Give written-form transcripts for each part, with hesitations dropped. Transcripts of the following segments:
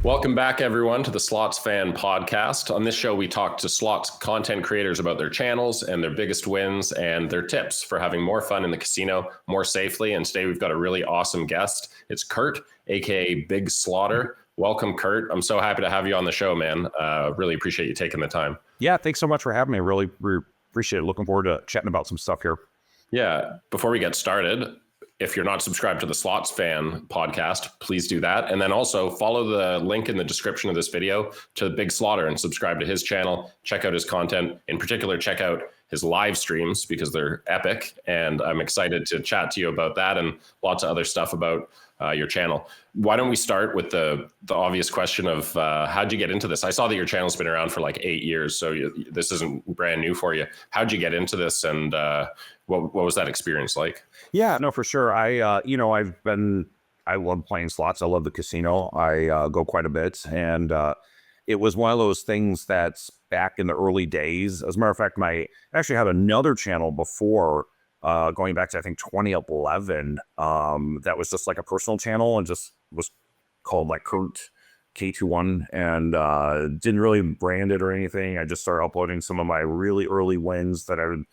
Welcome back, everyone, to the SlotsFan podcast. On this show, we talk to slots content creators about their channels and their biggest wins and their tips for having more fun in the casino more safely. And today we've got a really awesome guest. It's Kurt, aka Big Slaughter. Welcome, Kurt. I'm so happy to have you on the show, man. Really appreciate you taking the time. Yeah, thanks so much for having me. Really appreciate it. Looking forward to chatting about some stuff here. Yeah, before we get started, if you're not subscribed to the SlotsFan podcast, please do that. And then also follow the link in the description of this video to Big Slaughter and subscribe to his channel. Check out his content. In particular, check out his live streams because they're epic. And I'm excited to chat to you about that and lots of other stuff about your channel. Why don't we start with the obvious question of how'd you get into this? I saw that your channel's been around for like 8 years, so this isn't brand new for you. How'd you get into this, and what was that experience like? Yeah, no, for sure. I love playing slots. I love the casino. I go quite a bit, and it was one of those things that's back in the early days. As a matter of fact, I actually had another channel before. Going back to, I think, 2011, that was just like a personal channel and just was called like Kurt K21 and didn't really brand it or anything. I just started uploading some of my really early wins that I would,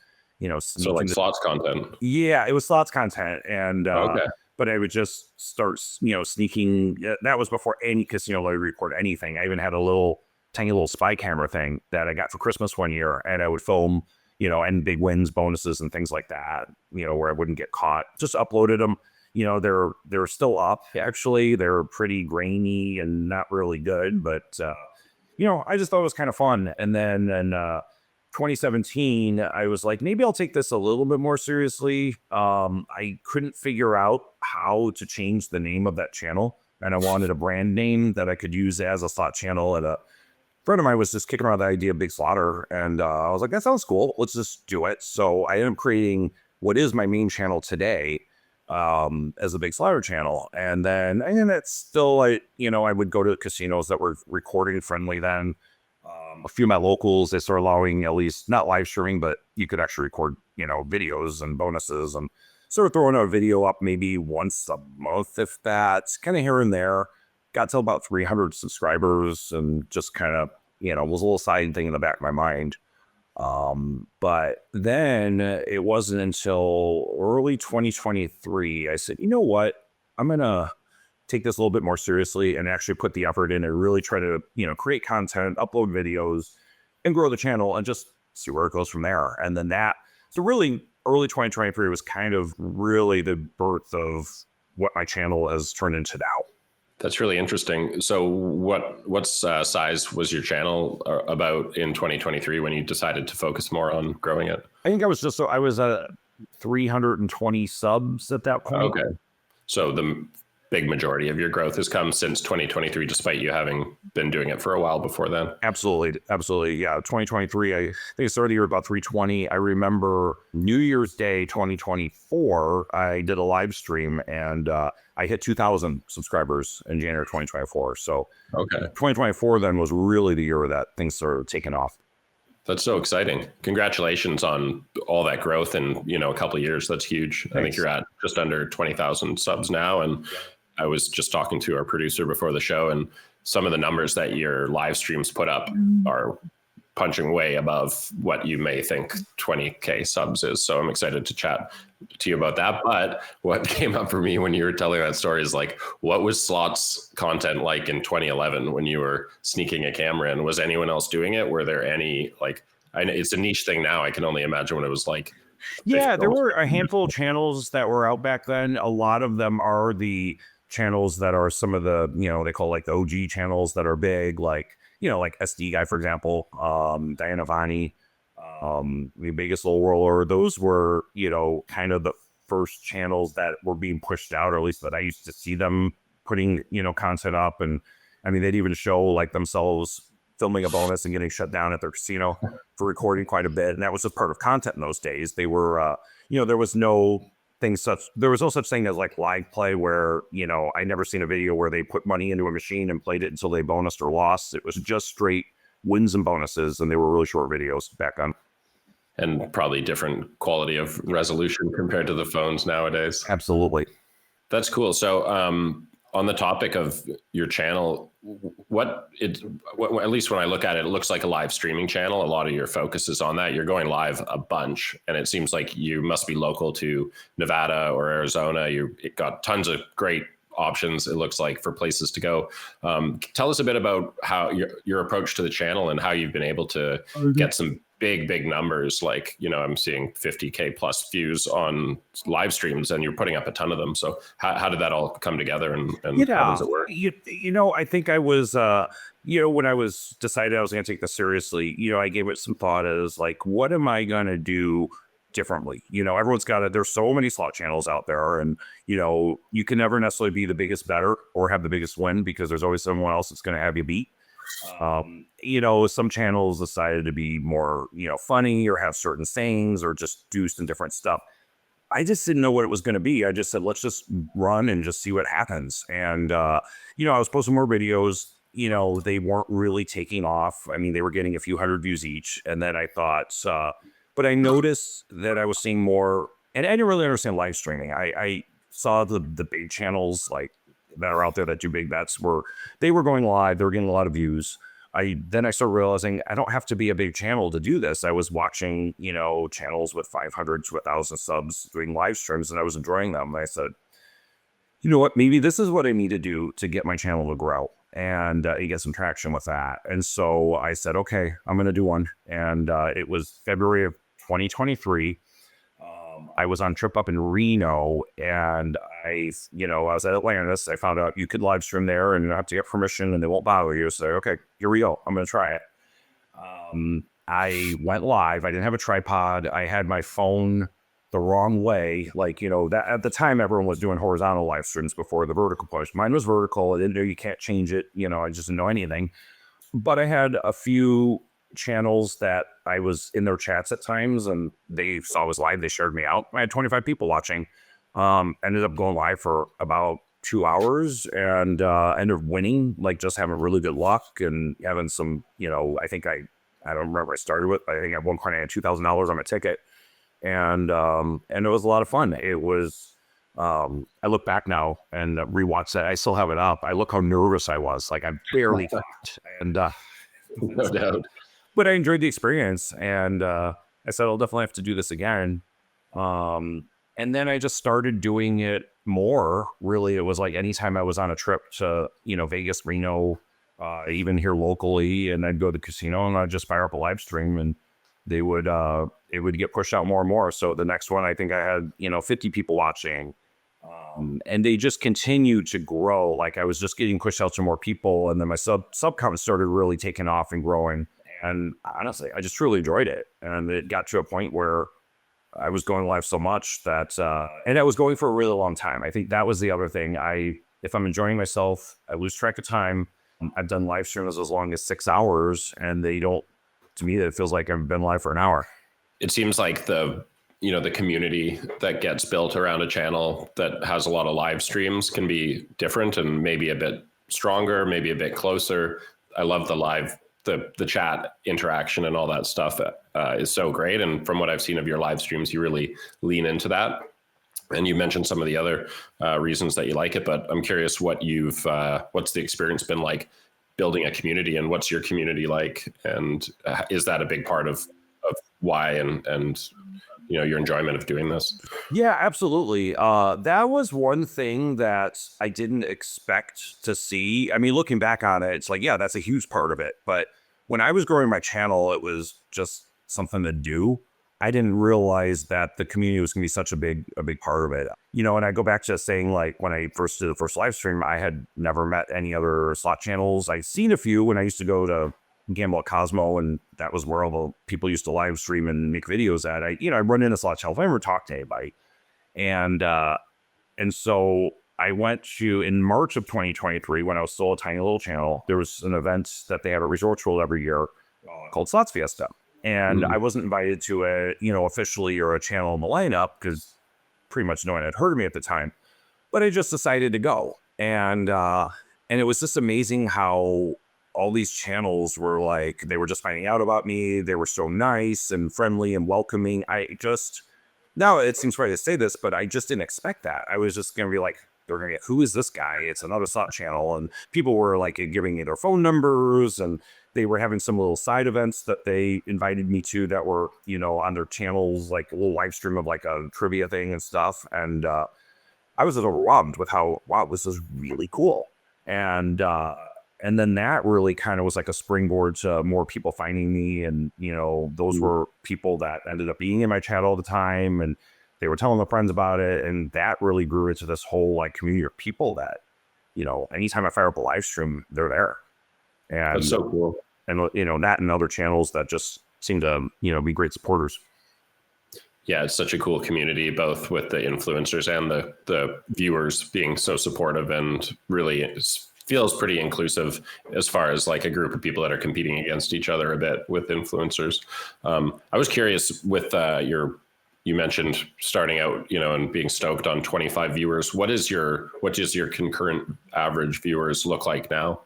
So like slots content. Yeah, it was slots content. And, okay. But I would just start, sneaking. That was before any casino would record anything. I even had a tiny little spy camera thing that I got for Christmas one year, and I would film and big wins, bonuses, and things like that, where I wouldn't get caught. Just uploaded them. They're still up. Actually, they're pretty grainy and not really good, but, I just thought it was kind of fun. And then in 2017, I was like, maybe I'll take this a little bit more seriously. I couldn't figure out how to change the name of that channel, and I wanted a brand name that I could use as a slot channel. And a friend of mine was just kicking around the idea of Big Slaughter, and I was like, that sounds cool. Let's just do it. So I ended up creating what is my main channel today as a Big Slaughter channel. And it's still like, I would go to casinos that were recording friendly then. A few of my locals, they started allowing at least not live streaming, but you could actually record, videos and bonuses, and started throwing a video up maybe once a month, if that's kind of here and there. Got to about 300 subscribers and just kind of, was a little side thing in the back of my mind. But then it wasn't until early 2023, I said, you know what, I'm going to take this a little bit more seriously and actually put the effort in and really try to, create content, upload videos, and grow the channel and just see where it goes from there. And then so really early 2023 was kind of really the birth of what my channel has turned into now. That's really interesting. So what size was your channel about in 2023 when you decided to focus more on growing it? I think I was at 320 subs at that point. Okay. So the big majority of your growth has come since 2023, despite you having been doing it for a while before then. Absolutely. Yeah. 2023, I think I started the year about 320. I remember New Year's Day, 2024, I did a live stream and I hit 2,000 subscribers in January 2024. So okay. 2024 then was really the year that things started taking off. That's so exciting. Congratulations on all that growth in, a couple of years. That's huge. Thanks. I think you're at just under 20,000 subs now. And I was just talking to our producer before the show, and some of the numbers that your live streams put up are punching way above what you may think 20K subs is. So I'm excited to chat to you about that. But what came up for me when you were telling that story is like, what was slots content like in 2011 when you were sneaking a camera in? Was anyone else doing it? Were there any, it's a niche thing now. I can only imagine what it was like. Yeah, there were a handful of channels that were out back then. A lot of them are the channels that are some of the, they call like the OG channels that are big, like SD Guy, for example, Diana Vani, the Biggest Little Roller. Those were, kind of the first channels that were being pushed out, or at least that I used to see them putting, content up. And I mean, they'd even show like themselves filming a bonus and getting shut down at their casino for recording quite a bit. And that was just part of content in those days. They were, there was no such thing as like live play where, I never seen a video where they put money into a machine and played it until they bonused or lost. It was just straight wins and bonuses, and they were really short videos back on. And probably different quality of resolution compared to the phones nowadays. Absolutely. That's cool. So on the topic of your channel, at least when I look at it, it looks like a live streaming channel. A lot of your focus is on that. You're going live a bunch, and it seems like you must be local to Nevada or Arizona. It got tons of great options, it looks like, for places to go. Tell us a bit about how your approach to the channel and how you've been able to get some big numbers. Like, I'm seeing 50K plus views on live streams, and you're putting up a ton of them. So how did that all come together, and how does it work? I think I was, when I was decided I was going to take this seriously, I gave it some thought as like, what am I going to do differently? Everyone's there's so many slot channels out there, and, you can never necessarily be the biggest better or have the biggest win, because there's always someone else that's going to have you beat. Some channels decided to be more, funny, or have certain sayings, or just do some different stuff. I just didn't know what it was going to be. I just said, let's just run and just see what happens. And, I was posting more videos. They weren't really taking off. I mean, they were getting a few hundred views each. And then I thought, but I noticed that I was seeing more, and I didn't really understand live streaming. I saw the big channels like that are out there that do big bets they were going live. They were getting a lot of views. Then I started realizing I don't have to be a big channel to do this. I was watching, channels with 500 to 1,000 subs doing live streams, and I was enjoying them. And I said, you know what, maybe this is what I need to do to get my channel to grow and get some traction with that. And so I said, okay, I'm going to do one. And it was February of 2023. I was on a trip up in Reno, and I was at Atlantis. I found out you could live stream there, and you don't have to get permission, and they won't bother you. So, okay, here we go. I'm going to try it. I went live. I didn't have a tripod. I had my phone the wrong way. Like, that at the time, everyone was doing horizontal live streams before the vertical push. Mine was vertical. I didn't know you can't change it. I just didn't know anything. But I had a few channels that I was in their chats at times, and they saw I was live. They shared me out. I had 25 people watching. Ended up going live for about 2 hours, and ended up winning, like just having really good luck and having some, I think I don't remember I started with, I think at one point I had $2,000 on my ticket, and it was a lot of fun. It was, I look back now and rewatch that. I still have it up. I look how nervous I was. Like, I barely thought, and no doubt. But I enjoyed the experience, and I said I'll definitely have to do this again. And then I just started doing it more. Really, it was like anytime I was on a trip to, Vegas, Reno, even here locally, and I'd go to the casino and I'd just fire up a live stream, and it would get pushed out more and more. So the next one, I think I had, 50 people watching. And they just continued to grow. Like, I was just getting pushed out to more people, and then my sub count started really taking off and growing. And honestly, I just truly enjoyed it. And it got to a point where I was going live so much that, and I was going for a really long time. I think that was the other thing. If I'm enjoying myself, I lose track of time. I've done live streams as long as 6 hours, and to me, it feels like I've been live for an hour. It seems like the community that gets built around a channel that has a lot of live streams can be different and maybe a bit stronger, maybe a bit closer. I love the chat interaction and all that stuff is so great. And from what I've seen of your live streams, you really lean into that. And you mentioned some of the other reasons that you like it, but I'm curious what's the experience been like building a community, and what's your community like? And is that a big part of why and your enjoyment of doing this? Yeah, absolutely. That was one thing that I didn't expect to see. I mean, looking back on it, it's like, yeah, that's a huge part of it. But when I was growing my channel, it was just something to do. I didn't realize that the community was going to be such a big part of it. And I go back to saying, like, when I first did the first live stream, I had never met any other slot channels. I'd seen a few when I used to go to Gamble at Cosmo, and that was where all the people used to live stream and make videos at. I run into slot channels. I never talked to anybody. And so I went to, in March of 2023, when I was still a tiny little channel, there was an event that they have at Resorts World every year called Slots Fiesta. And I wasn't invited to officially or a channel in the lineup, because pretty much no one had heard of me at the time. But I just decided to go. And it was just amazing how all these channels were like, they were just finding out about me. They were so nice and friendly and welcoming. Now it seems funny to say this, but I just didn't expect that. I was just going to be like, they're going to get, who is this guy? It's another slot channel. And people were like giving me their phone numbers, and they were having some little side events that they invited me to that were, you know, on their channels, like a little live stream of like a trivia thing and stuff. And I was overwhelmed with how, wow, this is really cool. And then that really kind of was like a springboard to more people finding me. And, you know, those were people that ended up being in my chat all the time, and they were telling their friends about it. And that really grew into this whole like community of people that, you know, anytime I fire up a live stream, they're there. And that's so cool. And, you know, that and other channels that just seem to, you know, be great supporters. Yeah, it's such a cool community, both with the influencers and the viewers being so supportive, and really feels pretty inclusive as far as like a group of people that are competing against each other a bit with influencers. I was curious with you mentioned starting out, you know, and being stoked on 25 viewers. What does your concurrent average viewers look like now?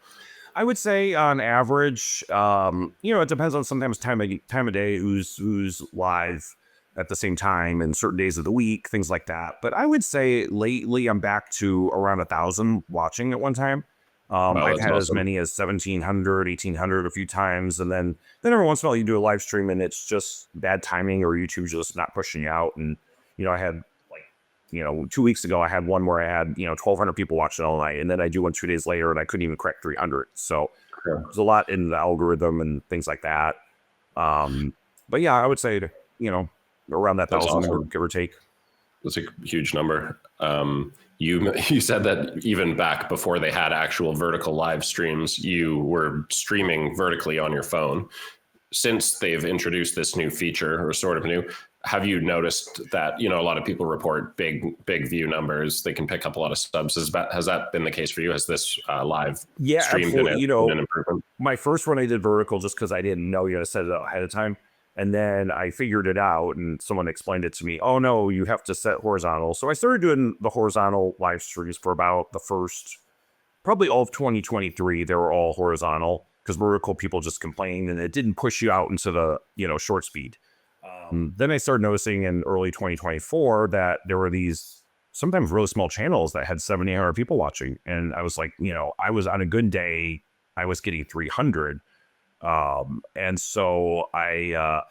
I would say on average, you know, it depends on sometimes time of day, who's live at the same time and certain days of the week, things like that. But I would say lately I'm back to around 1,000 watching at one time. Wow, I've had awesome. as many as 1,700, 1,800 a few times. And then every once in a while you do a live stream and it's just bad timing, or YouTube's just not pushing you out. And, you know, I had like, you know, 2 weeks ago, I had one where I had, you know, 1,200 people watching all night. And then I do one 2 days later and I couldn't even crack 300. So there's a lot in the algorithm and things like that. But yeah, I would say, you know, around that 1,000, awesome, give or take. That's a huge number. You said that even back before they had actual vertical live streams, you were streaming vertically on your phone. Since they've introduced this new feature, or sort of new, have you noticed that, you know, a lot of people report big view numbers? They can pick up a lot of subs. Has that been the case for you? Has this live stream been an improvement? My first one I did vertical just because I didn't know you had to set it up ahead of time. And then I figured it out and someone explained it to me. Oh, no, you have to set horizontal. So I started doing the horizontal live streams for about the first, probably all of 2023. They were all horizontal because vertical people just complained and it didn't push you out into the, you know, short speed. Then I started noticing in early 2024 that there were these sometimes really small channels that had 700 people watching. And I was like, you know, I was on a good day, I was getting 300. And so I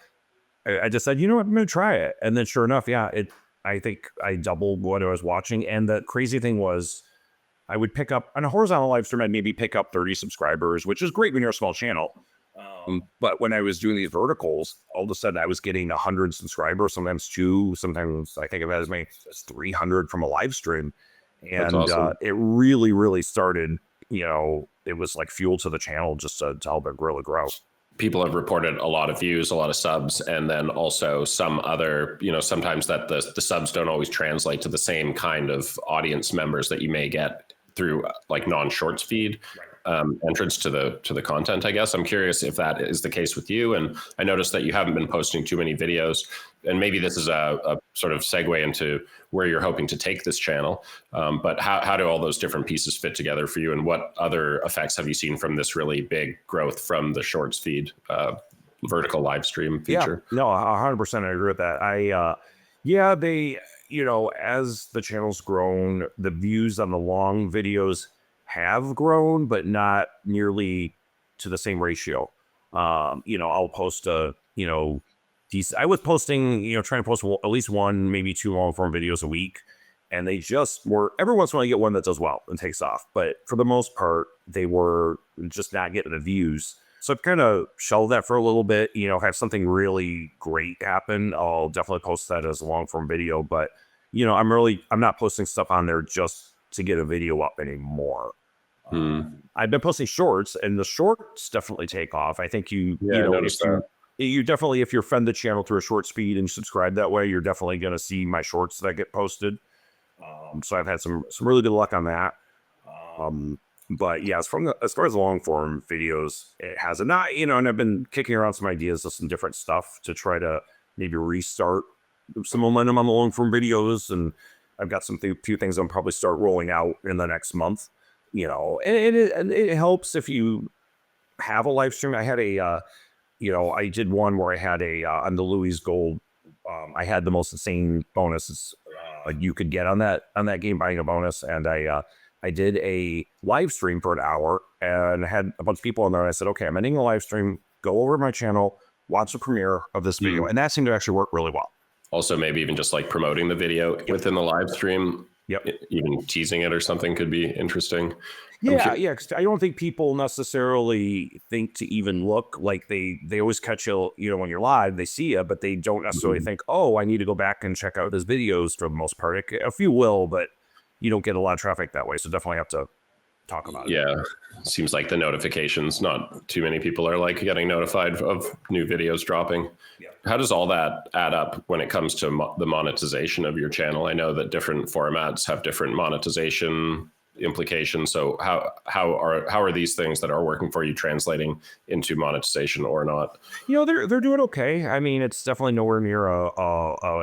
just said, you know what, I'm going to try it. And then sure enough, yeah, I think I doubled what I was watching. And the crazy thing was I would pick up on a horizontal live stream, I'd maybe pick up 30 subscribers, which is great when you're a small channel. But when I was doing these verticals, all of a sudden I was getting 100 subscribers, sometimes 2, sometimes I think I've had as many as 300 from a live stream. And awesome. It really, really started, you know, it was like fuel to the channel just to help it really grow. People have reported a lot of views, a lot of subs, and then also some other, you know, sometimes that the subs don't always translate to the same kind of audience members that you may get through like non-shorts feed. Right. Entrance to the content, I guess. I'm curious if that is the case with you. And I noticed that you haven't been posting too many videos, and maybe this is a sort of segue into where you're hoping to take this channel. But how do all those different pieces fit together for you, and what other effects have you seen from this really big growth from the shorts feed, vertical live stream feature? Yeah, no, 100% I agree with that. They, you know, as the channel's grown, the views on the long videos have grown, but not nearly to the same ratio. You know, I'll post I was posting, you know, trying to post at least 1, maybe 2 long form videos a week. And they just were, every once in a while you get one that does well and takes off. But for the most part, they were just not getting the views. So I've kind of shelved that for a little bit, you know, have something really great happen. I'll definitely post that as a long form video. But, you know, I'm not posting stuff on there just to get a video up anymore. I've been posting shorts, and the shorts definitely take off. I think you definitely, if you're friend the channel through a short speed and subscribe that way, you're definitely going to see my shorts that get posted. So I've had some really good luck on that. But yeah, as far as the long form videos, it hasn't. Not, you know, and I've been kicking around some ideas of some different stuff to try to maybe restart some momentum on the long form videos, and I've got few things I'll probably start rolling out in the next month. You know, and it helps if you have a live stream. I had I did one where I had on the Louis Gold. I had the most insane bonuses you could get on that game buying a bonus. And I did a live stream for an hour and had a bunch of people on there. And I said, okay, I'm ending the live stream. Go over to my channel, watch the premiere of this video, and that seemed to actually work really well. Also, maybe even just like promoting the video within the live stream. Yep. Even teasing it or something could be interesting. Yeah, yeah. 'Cause I don't think people necessarily think to even look. Like they always catch you, when you're live, they see you, but they don't necessarily think, oh, I need to go back and check out his videos for the most part. A few will, but you don't get a lot of traffic that way. So definitely have to talk about it. Yeah. Seems like the notifications, not too many people are like getting notified of new videos dropping. Yeah. How does all that add up when it comes to the monetization of your channel? I know that different formats have different monetization implications. So how are these things that are working for you translating into monetization or not? They're doing okay. I mean, it's definitely nowhere near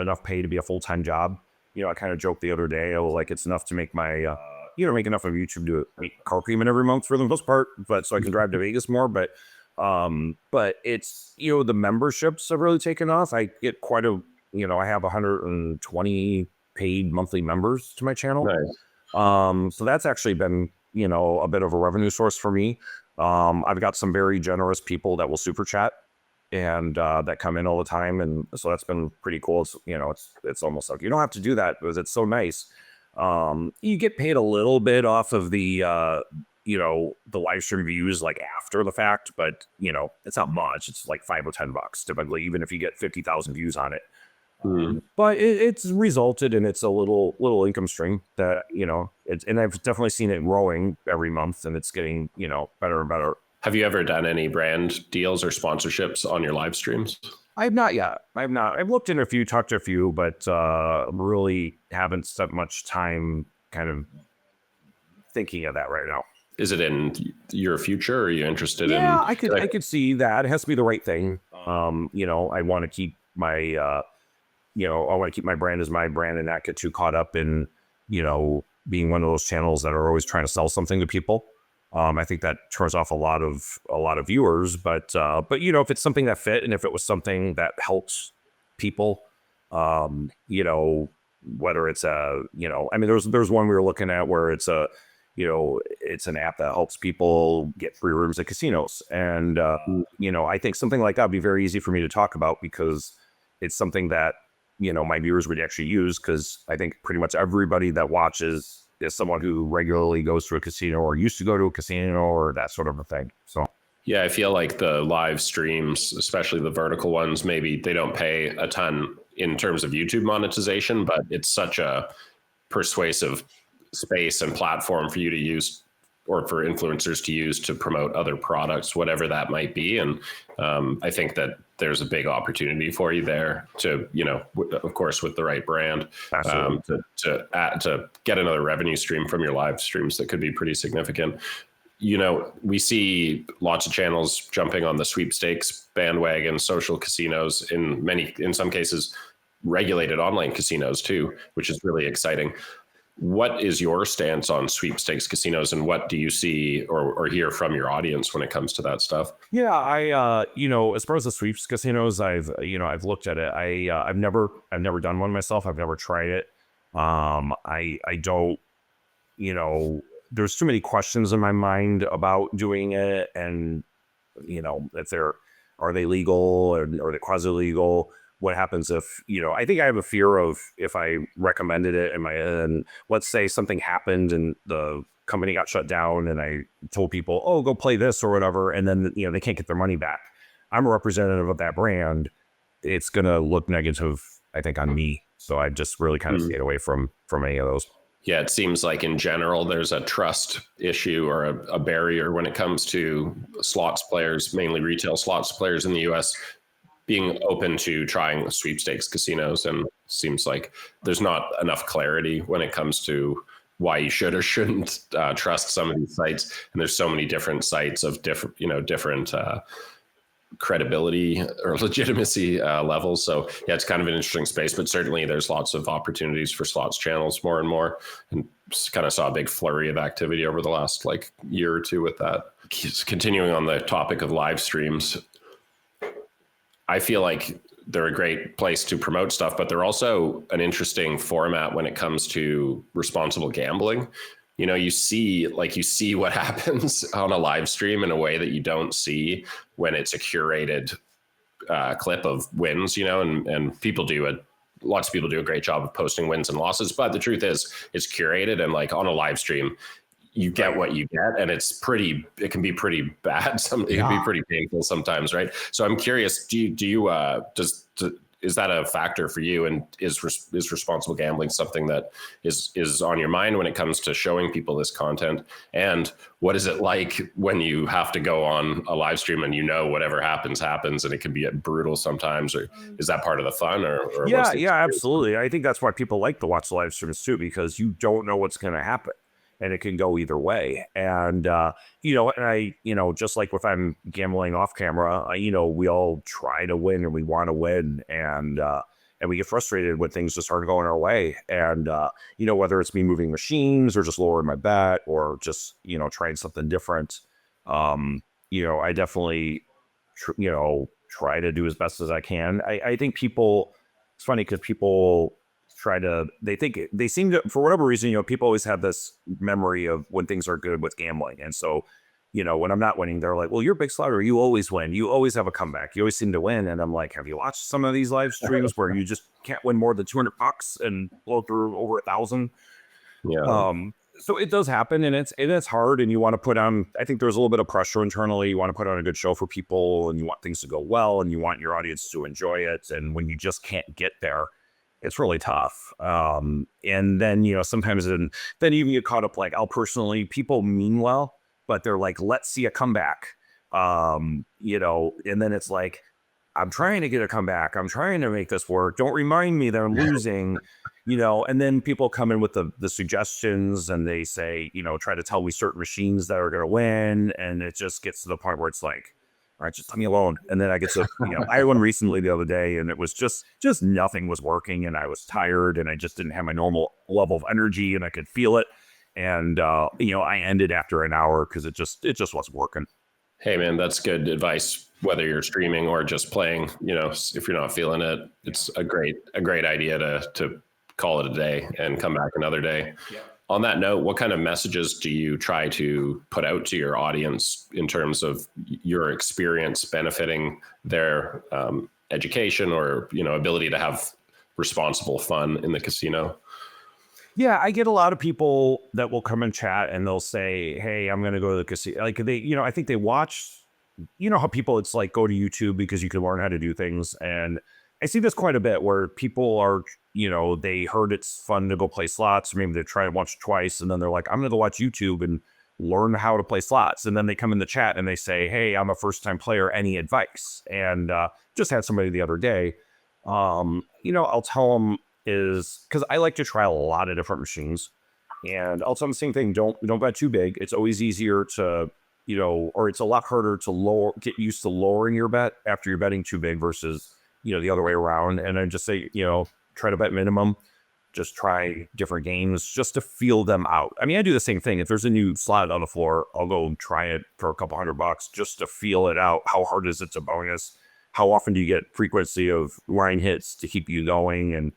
enough pay to be a full-time job. I kind of joked the other day, like it's enough to make my make enough of YouTube to make car payment every month for the most part, but so I can drive to Vegas more. But it's, the memberships have really taken off. I get quite I have 120 paid monthly members to my channel. Nice. So that's actually been, a bit of a revenue source for me. I've got some very generous people that will super chat and that come in all the time. And so that's been pretty cool. It's almost like you don't have to do that because it's so nice. You get paid a little bit off of the the live stream views like after the fact, but it's not much. It's like $5 or $10 typically, even if you get 50,000 views on it. But it's resulted in it's a little income stream that and I've definitely seen it growing every month, and it's getting better and better. Have you ever done any brand deals or sponsorships on your live streams? I have not yet. I've looked in a few, talked to a few, but really haven't spent much time kind of thinking of that right now. Is it in your future? Or are you interested in? Yeah, I could see that. It has to be the right thing. I want to keep my, I want to keep my brand as my brand and not get too caught up in, being one of those channels that are always trying to sell something to people. I think that turns off a lot of viewers, but if it's something that fit and if it was something that helps people, whether it's there's one we were looking at where it's it's an app that helps people get free rooms at casinos. And, I think something like that would be very easy for me to talk about because it's something that, my viewers would actually use. Cause I think pretty much everybody that watches is someone who regularly goes to a casino or used to go to a casino or that sort of a thing. So, yeah, I feel like the live streams, especially the vertical ones, maybe they don't pay a ton in terms of YouTube monetization, but it's such a persuasive space and platform for you to use or for influencers to use to promote other products, whatever that might be. And I think that there's a big opportunity for you there to, of course, with the right brand, to get another revenue stream from your live streams that could be pretty significant. We see lots of channels jumping on the sweepstakes bandwagon, social casinos, in some cases, regulated online casinos too, which is really exciting. What is your stance on sweepstakes casinos, and what do you see or hear from your audience when it comes to that stuff? Yeah, I as far as the sweeps casinos, I've looked at it. I've never done one myself. I've never tried it. I don't, there's too many questions in my mind about doing it, and if are they legal or are they quasi legal? What happens if, I think I have a fear of if I recommended it and let's say something happened and the company got shut down and I told people, oh, go play this or whatever. And then, they can't get their money back. I'm a representative of that brand. It's going to look negative, I think, on me. So I just really kind of stayed away from any of those. Yeah, it seems like in general, there's a trust issue or a barrier when it comes to slots players, mainly retail slots players in the US, being open to trying sweepstakes casinos. And seems like there's not enough clarity when it comes to why you should or shouldn't trust some of these sites. And there's so many different sites of different credibility or legitimacy levels. So yeah, it's kind of an interesting space, but certainly there's lots of opportunities for slots channels more and more, and kind of saw a big flurry of activity over the last year or two with that. Continuing on the topic of live streams, I feel like they're a great place to promote stuff, but they're also an interesting format when it comes to responsible gambling. You know, you see what happens on a live stream in a way that you don't see when it's a curated clip of wins, you know, and lots of people do a great job of posting wins and losses, but the truth is it's curated, and like on a live stream, you get what you get, and it can be pretty bad. It can be pretty painful sometimes, right? So I'm curious, is that a factor for you, and is responsible gambling something that is on your mind when it comes to showing people this content? And what is it like when you have to go on a live stream and whatever happens and it can be brutal sometimes? Or is that part of the fun? Or yeah, absolutely. I think that's why people like to watch the live streams too, because you don't know what's going to happen. And it can go either way. And, just like if I'm gambling off camera, we all try to win and we want to win. And we get frustrated when things just aren't going our way. And, whether it's me moving machines or just lowering my bet or just, trying something different, I definitely, try to do as best as I can. I think it's funny because people they seem to, for whatever reason, people always have this memory of when things are good with gambling. And so, when I'm not winning, they're like, well, you're a big slotter. You always win. You always have a comeback. You always seem to win. And I'm like, have you watched some of these live streams where you just can't win more than $200 and blow through over 1,000? Yeah. So it does happen, and it's hard, and you want to put on, I think there's a little bit of pressure internally. You want to put on a good show for people, and you want things to go well, and you want your audience to enjoy it. And when you just can't get there, it's really tough. And then, sometimes then even get caught up, like people mean well, but they're like, let's see a comeback. And then it's like, I'm trying to get a comeback. I'm trying to make this work. Don't remind me that I'm losing, and then people come in with the suggestions, and they say, try to tell me certain machines that are going to win. And it just gets to the point where it's like, all right, just leave me alone. And then I get to, I had one recently the other day, and it was just nothing was working, and I was tired, and I just didn't have my normal level of energy, and I could feel it. And, I ended after an hour because it just wasn't working. Hey man, that's good advice. Whether you're streaming or just playing, if you're not feeling it, it's a great idea to call it a day and come back another day. Yeah. On that note, what kind of messages do you try to put out to your audience in terms of your experience benefiting their education or, ability to have responsible fun in the casino? Yeah, I get a lot of people that will come and chat, and they'll say, hey, I'm going to go to the casino. Like I think they watch, how people, it's like, go to YouTube because you can learn how to do things. And I see this quite a bit where people are, they heard it's fun to go play slots. Maybe they try to watch it twice, and then they're like, I'm going to go watch YouTube and learn how to play slots. And then they come in the chat and they say, hey, I'm a first time player. Any advice? And just had somebody the other day, I'll tell them because I like to try a lot of different machines, and I'll tell them the same thing. Don't bet too big. It's always easier to, or it's a lot harder to get used to lowering your bet after you're betting too big versus, the other way around. And I just say, try to bet minimum, just try different games just to feel them out. I mean, I do the same thing. If there's a new slot on the floor, I'll go try it for a couple $100 just to feel it out. How hard is it to bonus? How often do you get frequency of line hits to keep you going? And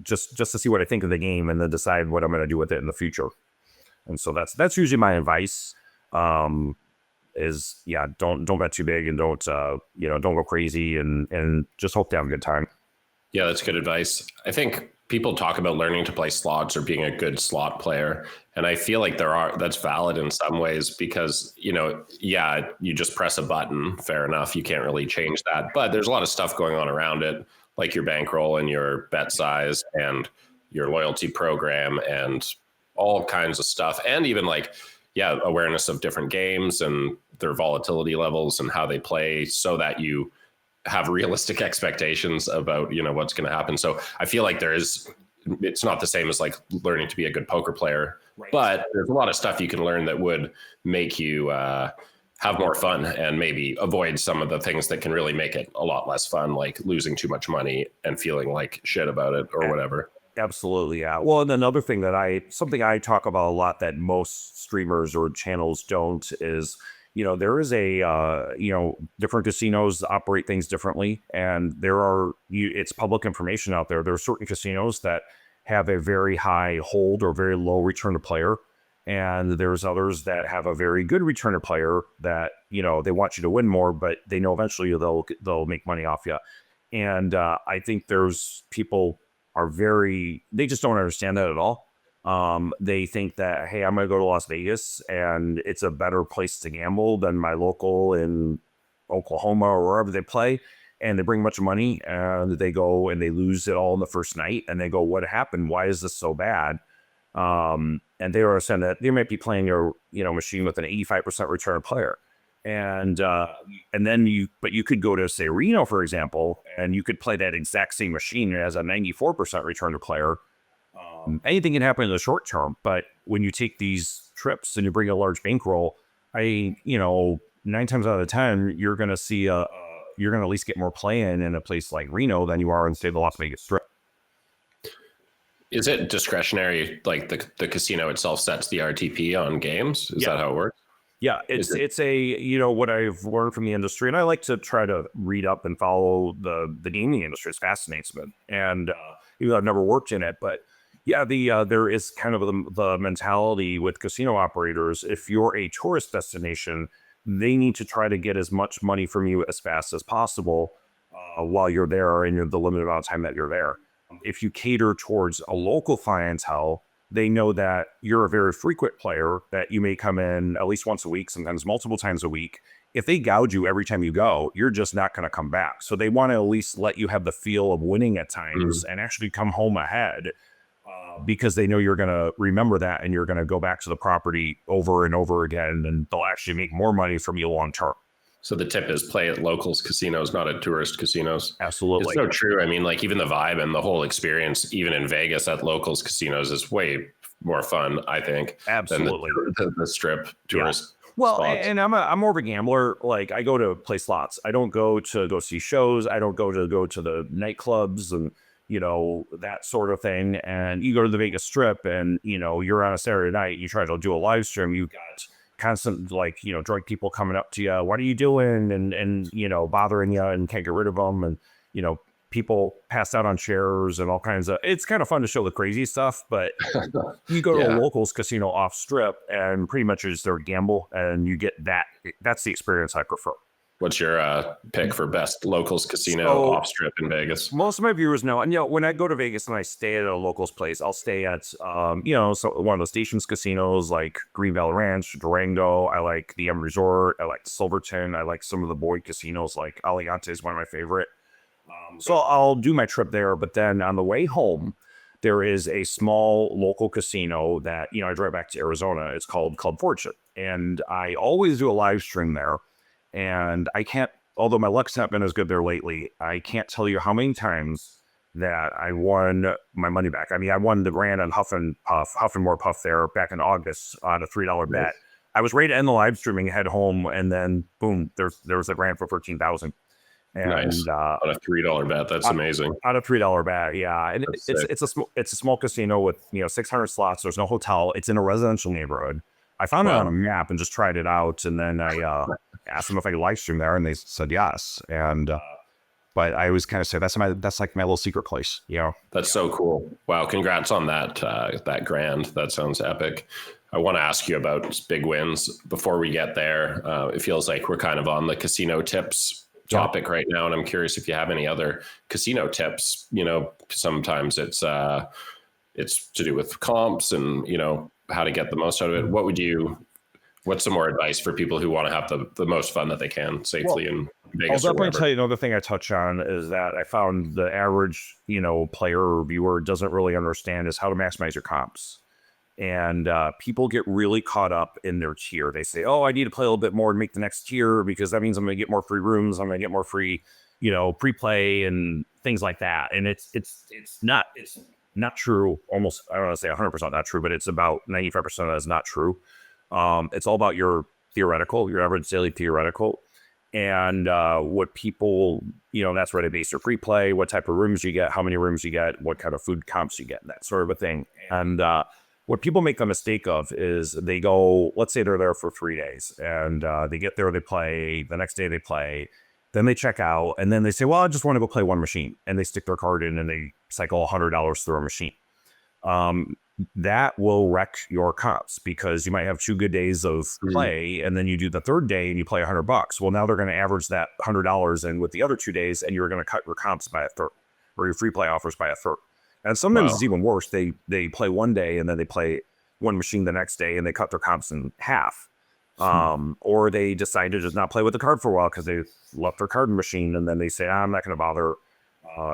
just to see what I think of the game, and then decide what I'm going to do with it in the future. And so that's usually my advice. Don't bet too big, and don't go crazy, and just hope to have a good time. Yeah, that's good advice. I think people talk about learning to play slots or being a good slot player, and I feel like that's valid in some ways because, you just press a button, fair enough. You can't really change that, but there's a lot of stuff going on around it, like your bankroll and your bet size and your loyalty program and all kinds of stuff. And even awareness of different games and their volatility levels and how they play, so that you have realistic expectations about, what's going to happen. So I feel like it's not the same as like learning to be a good poker player, right? But there's a lot of stuff you can learn that would make you have more fun and maybe avoid some of the things that can really make it a lot less fun, like losing too much money and feeling like shit about it or whatever. Absolutely. Yeah. Well, and another thing something I talk about a lot that most streamers or channels don't is, there is different casinos operate things differently, and it's public information out there. There are certain casinos that have a very high hold or very low return to player. And there's others that have a very good return to player that, they want you to win more, but they know eventually they'll make money off you. And I think there's people they just don't understand that at all. They think that, hey, I'm going to go to Las Vegas and it's a better place to gamble than my local in Oklahoma or wherever they play. And they bring a bunch of money and they go and they lose it all in the first night. And they go, what happened? Why is this so bad? And they understand that they might be playing your, machine with an 85% return player. And then you could go to, say, Reno, for example, and you could play that exact same machine as a 94% return to player. Anything can happen in the short term, but when you take these trips and you bring a large bankroll, 9 times out of 10, you're going to see you're going to at least get more play in a place like Reno than you are in, say, the Las Vegas Strip. Is it discretionary? Like the casino itself sets the RTP on games? Is that how it works? Yeah, it's what I've learned from the industry, and I like to try to read up and follow the gaming industry. It fascinates me, and even though I've never worked in it, but yeah, there is kind of the mentality with casino operators. If you're a tourist destination, they need to try to get as much money from you as fast as possible while you're there and the limited amount of time that you're there. If you cater towards a local clientele, they know that you're a very frequent player, that you may come in at least once a week, sometimes multiple times a week. If they gouge you every time you go, you're just not going to come back. So they want to at least let you have the feel of winning at times and actually come home ahead because they know you're going to remember that and you're going to go back to the property over and over again, and they'll actually make more money from you long term. So the tip is play at locals casinos, not at tourist casinos. Absolutely. It's so true. I mean, like even the vibe and the whole experience, even in Vegas at locals casinos, is way more fun, I think. Absolutely. Than the strip tourist. Yeah. Well, spots. And I'm more of a gambler. Like I go to play slots. I don't go to go see shows. I don't go to the nightclubs and, that sort of thing. And you go to the Vegas Strip and, you're on a Saturday night, you try to do a live stream. You've got constant, drug people coming up to you. What are you doing? And bothering you and can't get rid of them. And, people pass out on chairs and all kinds of, it's kind of fun to show the crazy stuff, but you go to a locals casino off strip and pretty much it's their gamble and you get that. That's the experience I prefer. What's your pick for best locals casino off strip in Vegas? Most of my viewers know, and when I go to Vegas and I stay at a locals place, I'll stay at so one of the Stations casinos like Green Valley Ranch, Durango. I like the M Resort. I like Silverton. I like some of the Boyd casinos like Aliante is one of my favorite. So I'll do my trip there, but then on the way home, there is a small local casino that I drive back to Arizona. It's called Club Fortune, and I always do a live stream there. And I can't, although my luck's not been as good there lately, I can't tell you how many times that I won my money back. I mean, I won the brand on Huff and More Puff there back in August on a $3 bet. I was ready to end the live streaming, head home, and then boom, there was a brand for $13,000. Nice. On a $3 bet, that's amazing. On a $3 bet, yeah. And it's a small casino with 600 slots. There's no hotel. It's in a residential neighborhood. I found it on a map and just tried it out, and then I asked them if I could live stream there, and they said yes. And but I always kind of say that's like my little secret place, That's so cool. Wow, congrats on that that grand. That sounds epic. I want to ask you about big wins. Before we get there, it feels like we're kind of on the casino tips topic right now, and I'm curious if you have any other casino tips. Sometimes it's to do with comps and how to get the most out of it. What's some more advice for people who want to have the most fun that they can safely in Vegas? I'll definitely tell you another thing I touch on is that I found the average, player or viewer doesn't really understand is how to maximize your comps. And people get really caught up in their tier. They say, oh, I need to play a little bit more to make the next tier because that means I'm going to get more free rooms. I'm going to get more free, pre-play and things like that. And it's not true. Almost, I don't want to say 100% not true, but it's about 95% of that is not true. It's all about your theoretical, your average daily theoretical. And what people, that's where they base their free play, what type of rooms you get, how many rooms you get, what kind of food comps you get, that sort of a thing. And what people make the mistake of is they go, let's say they're there for 3 days and they get there, they play, the next day they play, then they check out, and then they say, well, I just want to go play one machine. And they stick their card in and they cycle $100 through a machine. That will wreck your comps because you might have 2 good days of play, and then you do the third day and you play $100. Well, now they're going to average that $100 in with the other 2 days, and you're going to cut your comps by a third, or your free play offers by a third. And sometimes it's even worse. They play one day and then they play one machine the next day and they cut their comps in half. Or they decide to just not play with the card for a while because they left their card machine, and then they say, I'm not going to bother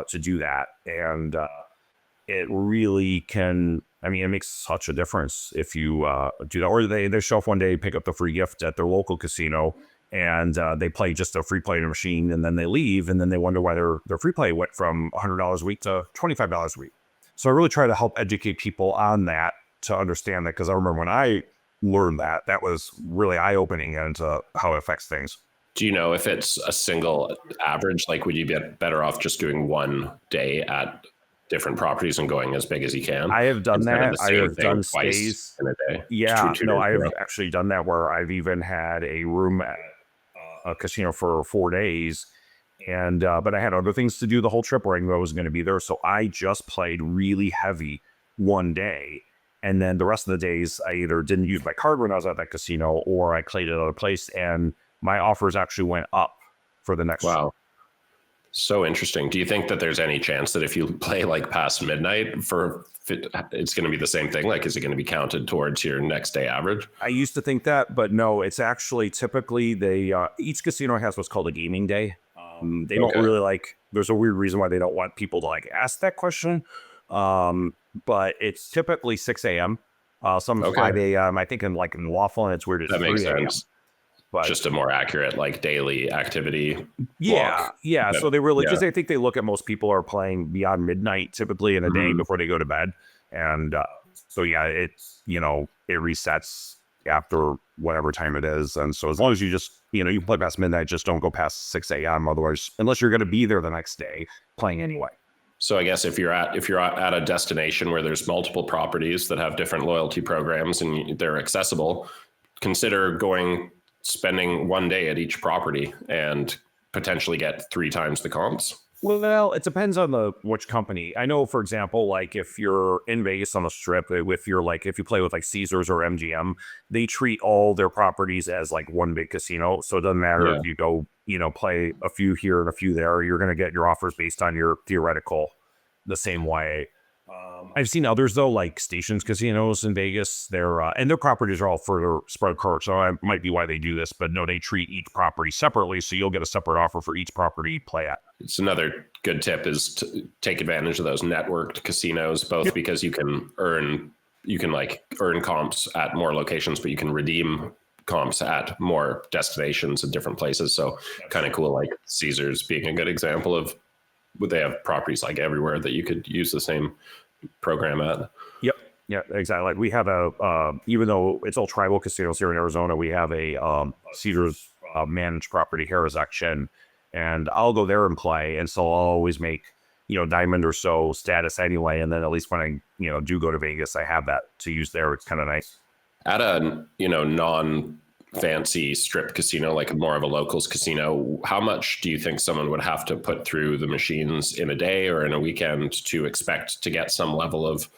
to do that. And it really can, I mean, it makes such a difference if you do that. Or they show up one day, pick up the free gift at their local casino, and they play just a free play machine, and then they leave, and then they wonder why their free play went from $100 a week to $25 a week. So I really try to help educate people on that to understand that, because I remember when I learned that, that was really eye-opening into how it affects things. Do you know if it's a single average? Like, would you be better off just doing one day at different properties and going as big as you can? I have done that. I have done stays in a day. Yeah, no, I have actually done that where I've even had a room at a casino for 4 days. And but I had other things to do the whole trip where I knew I was going to be there. So I just played really heavy one day. And then the rest of the days, I either didn't use my card when I was at that casino, or I played at another place, and my offers actually went up for the next. Wow. So interesting. Do you think that there's any chance that if you play like past midnight it's going to be the same thing? Like, is it going to be counted towards your next day average? I used to think that, but no, it's actually typically each casino has what's called a gaming day. They don't really there's a weird reason why they don't want people to ask that question. But it's typically 6 a.m. Some 5 a.m. I think in Laughlin, it's weird. That makes sense. But just a more accurate daily activity. Yeah. So they really, because I think they look at most people are playing beyond midnight typically in a day before they go to bed. And so, it's, it resets after whatever time it is. And so as long as you just, you can play past midnight, just don't go past 6 a.m. Otherwise, unless you're going to be there the next day playing anyway. So I guess if you're at a destination where there's multiple properties that have different loyalty programs and they're accessible, consider spending one day at each property and potentially get 3 times the comps. Well, it depends on which company. I know, for example, if you're in Vegas on the Strip, if you play with Caesars or MGM, they treat all their properties as one big casino. So it doesn't matter if you go, play a few here and a few there, you're going to get your offers based on your theoretical the same way. I've seen others though, like Stations casinos in Vegas. And their properties are all further spread apart, so that might be why they do this. But no, they treat each property separately, so you'll get a separate offer for each property you play at. It's another good tip is to take advantage of those networked casinos, both because you can earn comps at more locations, but you can redeem comps at more destinations in different places. So kind of cool, like Caesars being a good example of. They have properties everywhere that you could use the same program at. Yep. Yeah, exactly. We have even though it's all tribal casinos here in Arizona, we have a Cedars managed property here as Action, and I'll go there and play. And so I'll always make, diamond or so status anyway. And then at least when I, do go to Vegas, I have that to use there. It's kind of nice. At a, non-fancy strip casino, like more of a locals casino, how much do you think someone would have to put through the machines in a day or in a weekend to expect to get some level of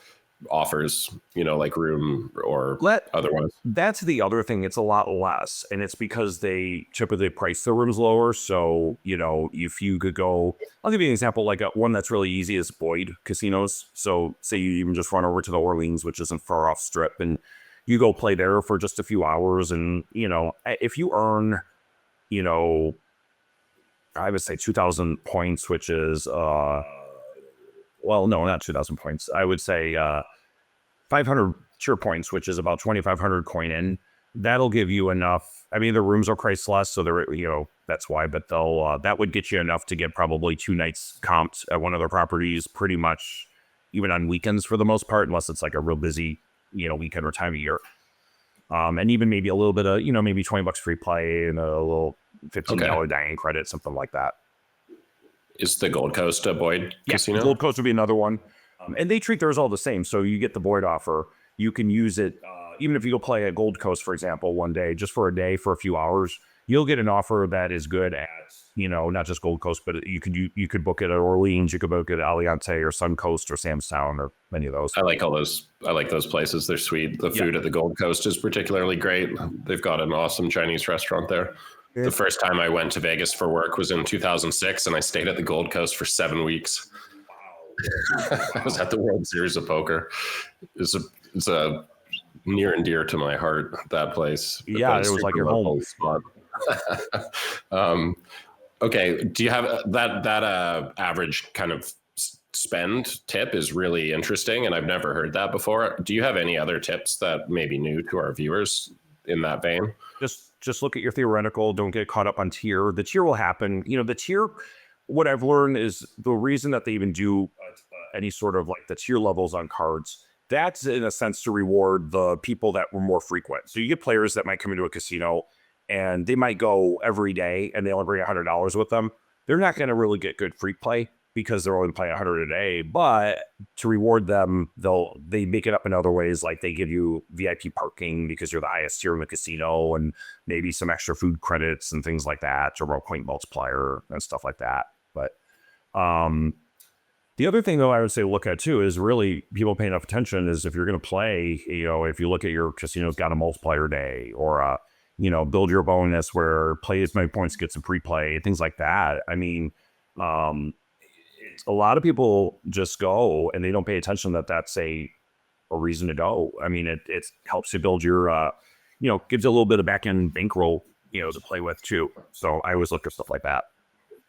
offers, like room or otherwise? That's the other thing. It's a lot less, and it's because they typically price the rooms lower. So, if you could go, I'll give you an example, one that's really easy is Boyd casinos. So say you even just run over to the Orleans, which isn't far off Strip, and you go play there for just a few hours, and, if you earn, I would say 2,000 points, which is, well, no, not 2,000 points. I would say 500 cheer points, which is about 2,500 coin in. That'll give you enough. I mean, the rooms are priced less, so they're, that's why, but that would get you enough to get probably 2 nights comped at one of their properties pretty much, even on weekends for the most part, unless it's a real busy weekend or time of year. And even maybe a little bit of, maybe $20 free play and a little $15 dining credit, something like that. Is the Gold Coast a Boyd casino? Gold Coast would be another one. And they treat theirs all the same. So you get the Boyd offer, you can use it. Even if you go play at Gold Coast, for example, one day, just for a day, for a few hours, you'll get an offer that is good at, not just Gold Coast, but you could book it at Orleans, you could book it at Aliante or Suncoast or Sam's Town or many of those. I like those places. They're sweet. The food at the Gold Coast is particularly great. They've got an awesome Chinese restaurant there. The first time I went to Vegas for work was in 2006, and I stayed at the Gold Coast for 7 weeks. Wow. I was at the World Series of Poker. It's a near and dear to my heart, that place. Yeah, it was like your home spot. Okay, do you have that average kind of spend tip is really interesting, and I've never heard that before. Do you have any other tips that may be new to our viewers in that vein? Just look at your theoretical. Don't get caught up on tier. The tier will happen. The tier, what I've learned is the reason that they even do any sort of like the tier levels on cards, that's in a sense to reward the people that were more frequent. So you get players that might come into a casino and they might go every day and they only bring $100 with them. They're not going to really get good free play because they're only playing 100 a day. But to reward them, they make it up in other ways. Like they give you VIP parking because you're the highest tier in the casino, and maybe some extra food credits and things like that, or a point multiplier and stuff like that. But the other thing, though, I would say look at too is really people paying enough attention is if you're going to play, if you look at your casino's got a multiplier day, or build your bonus where play as many points gets a pre-play, things like that. I mean, a lot of people just go and they don't pay attention that that's a reason to go. I mean, it helps you build your, gives you a little bit of back end bankroll, to play with too. So I always look at stuff like that.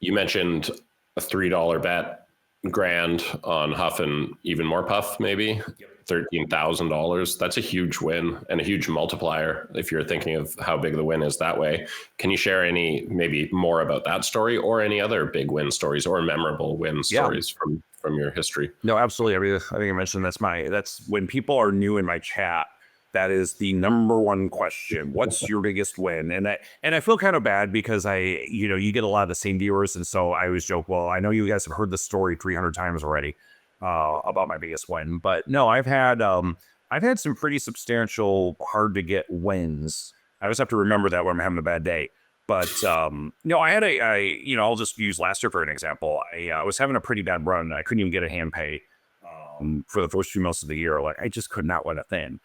You mentioned a $3 bet grand on Huff and even more Puff, maybe $13,000. That's a huge win and a huge multiplier if you're thinking of how big the win is that way. Can you share any maybe more about that story or any other big win stories or memorable win stories from your history? No, absolutely. I think I mentioned that's when people are new in my chat. That is the number one question. What's your biggest win? And I feel kind of bad because you get a lot of the same viewers. And so I always joke, well, I know you guys have heard the story 300 times already about my biggest win, but no, I've had some pretty substantial, hard to get wins. I always have to remember that when I'm having a bad day. But I had I'll just use last year for an example. I was having a pretty bad run. I couldn't even get a hand pay for the first few months of the year. Like I just could not win a thing.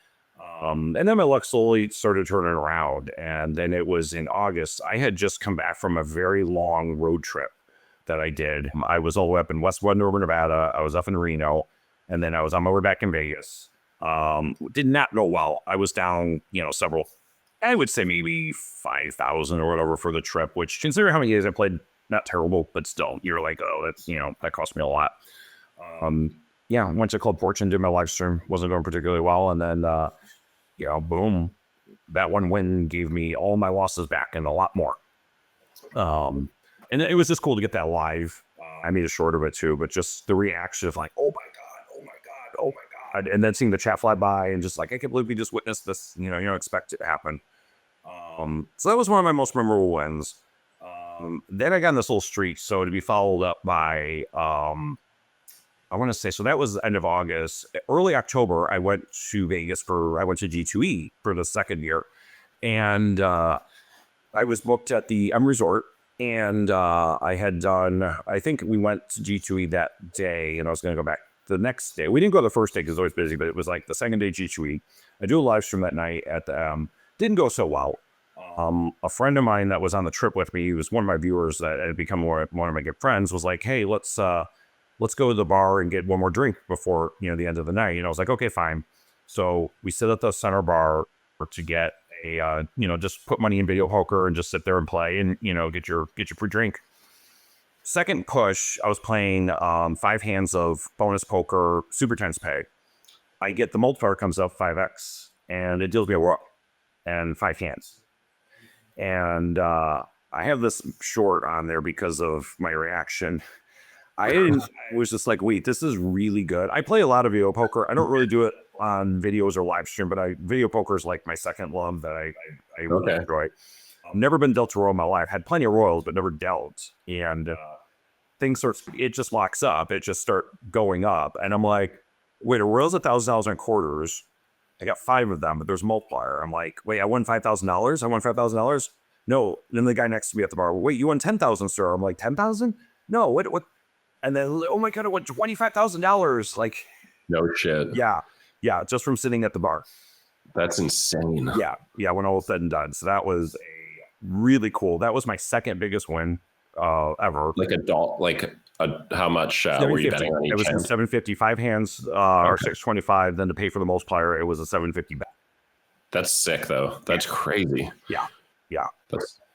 And then my luck slowly started turning around. And then it was in August. I had just come back from a very long road trip that I did. I was all the way up in West Wendover, Nevada. I was up in Reno. And then I was on my way back in Vegas. Did not go well. I was down, several, I would say maybe 5,000 or whatever for the trip, which considering how many days I played, not terrible, but still, you're like, oh, that's, that cost me a lot. Went to Club Fortune, did my live stream, wasn't going particularly well. And then, boom, that one win gave me all my losses back and a lot more. And it was just cool to get that live. I made a short of it too, but just the reaction of like, oh my God, oh my God, oh my God. And then seeing the chat fly by and just like, I can't believe we just witnessed this, you don't expect it to happen. So that was one of my most memorable wins. Then I got in this little streak. So to be followed up by, I want to say, so that was end of August. Early October, I went to Vegas I went to G2E for the second year. And I was booked at the M Resort. And I had done, I think we went to G2E that day, and I was going to go back the next day. We didn't go the first day because it was always busy, but it was like the second day G2E. I do a live stream that night at the, didn't go so well. A friend of mine that was on the trip with me, he was one of my viewers that had become one of my good friends, was like, hey, let's go to the bar and get one more drink before, the end of the night. I was like, okay, fine. So we sit at the center bar to get just put money in video poker and just sit there and play and, get your free drink. Second push, I was playing 5 hands of bonus poker, super tense pay. I get the multiplier comes up 5x and it deals me a rook and 5 hands. And I have this short on there because of my reaction. I was just like, wait, this is really good. I play a lot of video poker. I don't really do it on videos or live stream, but video poker is like my second love that I really enjoy. Never been dealt a royal in my life. Had plenty of royals, but never dealt. And it just locks up. It just start going up. And I'm like, wait, a royal's $1,000 on quarters. I got 5 of them, but there's a multiplier. I'm like, wait, I won $5,000? I won $5,000? No. Then the guy next to me at the bar, wait, you won 10,000, sir? I'm like, 10,000? No, what? And then, oh my God, I won $25,000. Like, No shit. yeah, just from sitting at the bar. That's insane. Yeah, when all was said and done. So that was really cool. That was my second biggest win ever. How much were you betting on each hand? It was 750, 5 hands, or 625. Then to pay for the multiplier, it was a 750 bet. That's sick, though. That's crazy. Yeah.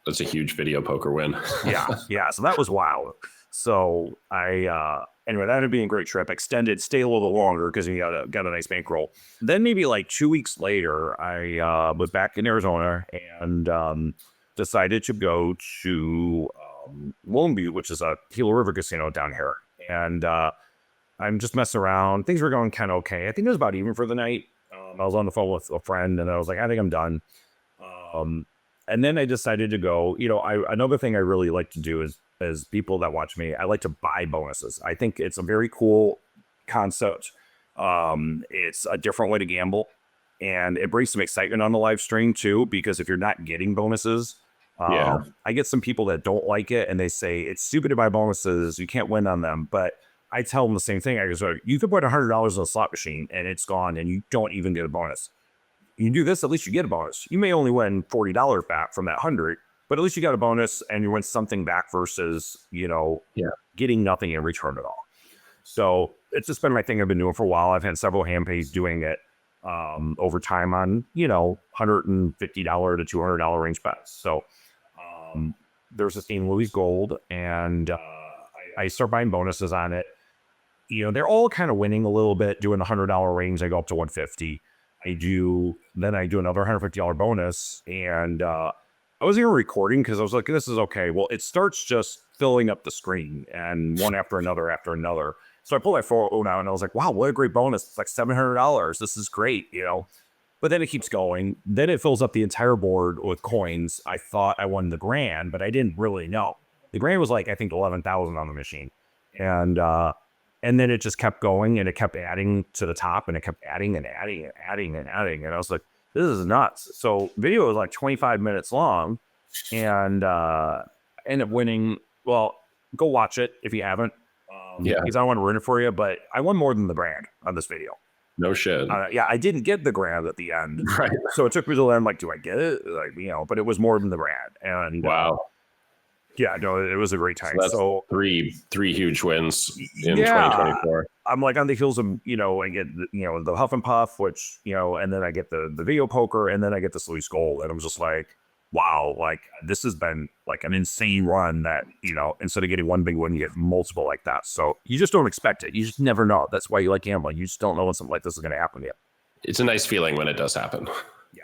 That's a huge video poker win. yeah. So that was wild. So anyway, that ended up being a great trip. Extended, stay a little bit longer because we got a nice bankroll. Then maybe like 2 weeks later, I was back in Arizona and decided to go to Lone Butte, which is a Gila River casino down here. And I'm just messing around. Things were going kind of okay. I think it was about even for the night. I was on the phone with a friend and I was like, I think I'm done. And then I decided to go, another thing I really like to do is, as people that watch me, I like to buy bonuses. I think it's a very cool concept. It's a different way to gamble, and it brings some excitement on the live stream too, because if you're not getting bonuses, I get some people that don't like it and they say it's stupid to buy bonuses. You can't win on them. But I tell them the same thing. I go, you could put $100 in a slot machine and it's gone and you don't even get a bonus. You do this, at least you get a bonus. You may only win $40 back from that 100, but at least you got a bonus and you win something back versus, getting nothing in return at all. So it's just been my thing I've been doing for a while. I've had several hand pays doing it over time on, $150 to $200 range bets. So there's this thing, Louis Gold, and I start buying bonuses on it. They're all kind of winning a little bit, doing the $100 range. I go up to 150. I do another $150 bonus, and I wasn't even recording because I was like, this is okay. Well, it starts just filling up the screen and one after another. So I pulled my phone out and I was like, wow, what a great bonus. It's like $700. This is great, But then it keeps going. Then it fills up the entire board with coins. I thought I won the grand, but I didn't really know. The grand was like, I think 11,000 on the machine. And then it just kept going and it kept adding to the top and it kept adding and adding and adding and adding. And I was like, this is nuts. So video was like 25 minutes long and ended up winning. Well, go watch it if you haven't. Because I don't want to ruin it for you, but I won more than the grand on this video. No shit. I didn't get the grand at the end. Right. So it took me to the end, like, do I get it? But it was more than the grand. And wow. It was a great time. So three huge wins in 2024. I'm like on the heels of, I get, the Huff and Puff, which, and then I get the video poker and then I get the Louis Gold. And I'm just like, wow, like this has been like an insane run that, instead of getting one big win, you get multiple like that. So you just don't expect it. You just never know. That's why you like gambling. You just don't know when something like this is going to happen to you. It's a nice feeling when it does happen. Yeah.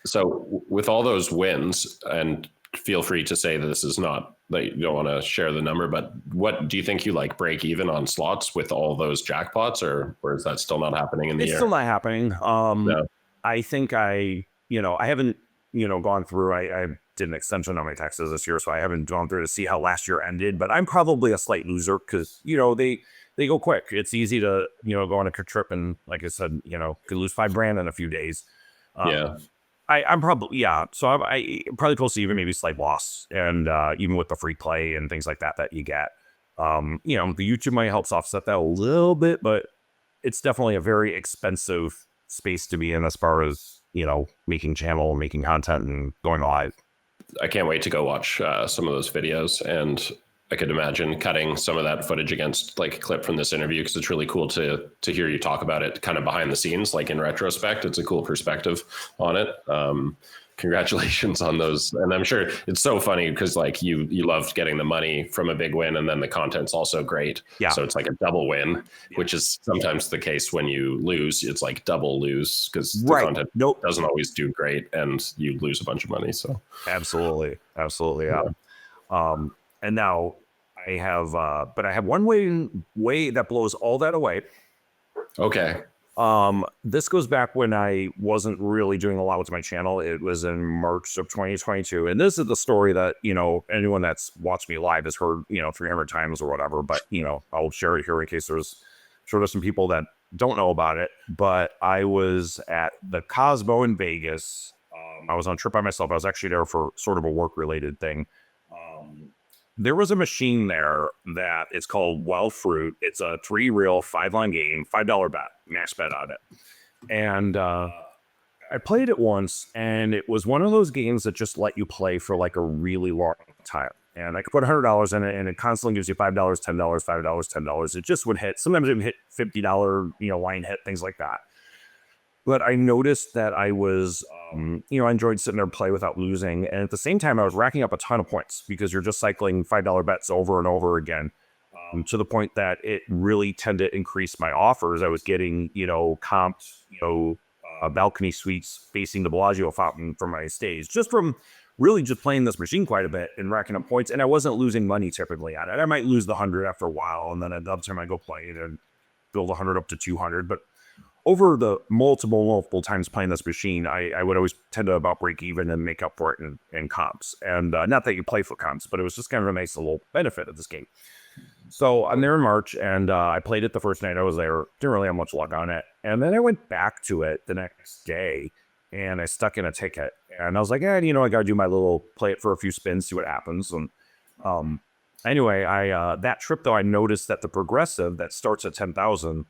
So with all those wins, and feel free to say that this is not, that you don't want to share the number, but what do you think you break even on slots with all those jackpots, or is that still not happening in the year? It's still not happening. No. I think I haven't, gone through, I did an extension on my taxes this year, so I haven't gone through to see how last year ended, but I'm probably a slight loser because, they go quick. It's easy to, go on a trip and, like I said, could lose $5,000 in a few days. I'm probably, so I probably close to even maybe slight loss. And even with the free play and things like that you get, the YouTube money helps offset that a little bit, but it's definitely a very expensive space to be in as far as, making channel, making content and going live. I can't wait to go watch some of those videos, and I could imagine cutting some of that footage against a clip from this interview, because it's really cool to hear you talk about it kind of behind the scenes, in retrospect. It's a cool perspective on it. Congratulations on those. And I'm sure it's so funny because you loved getting the money from a big win, and then the content's also great. Yeah. So it's like a double win, which is sometimes the case when you lose. It's like double lase because the content doesn't always do great and you lose a bunch of money. So absolutely. Yeah. And now I have, but I have one way that blows all that away. Okay. This goes back when I wasn't really doing a lot with my channel. It was in March of 2022. And this is the story that, anyone that's watched me live has heard, 300 times or whatever, but, I'll share it here in case there's some people that don't know about it, but I was at the Cosmo in Vegas. I was on a trip by myself. I was actually there for sort of a work-related thing. There was a machine there that it's called Wild Fruit. It's a 3-reel, 5-line game, $5 bet, max bet on it. And I played it once, and it was one of those games that just let you play for like a really long time. And I could put $100 in it, and it constantly gives you $5, $10, $5, $10. It just would hit. Sometimes it would hit $50, line hit, things like that. But I noticed that I was, I enjoyed sitting there and play without losing. And at the same time, I was racking up a ton of points because you're just cycling $5 bets over and over again, to the point that it really tended to increase my offers. I was getting, comped, balcony suites facing the Bellagio fountain for my stays, just from really just playing this machine quite a bit and racking up points. And I wasn't losing money typically on it. I might lose the 100 after a while, and then at the other time I go play it and build 100 up to 200. But over the multiple times playing this machine, I would always tend to about break even and make up for it in comps. And not that you play for comps, but it was just kind of a nice little benefit of this game. So I'm there in March, and I played it the first night I was there. Didn't really have much luck on it. And then I went back to it the next day, and I stuck in a ticket. And I was like, I got to do my little, play it for a few spins, see what happens. And anyway, that trip, though, I noticed that the progressive that starts at 10,000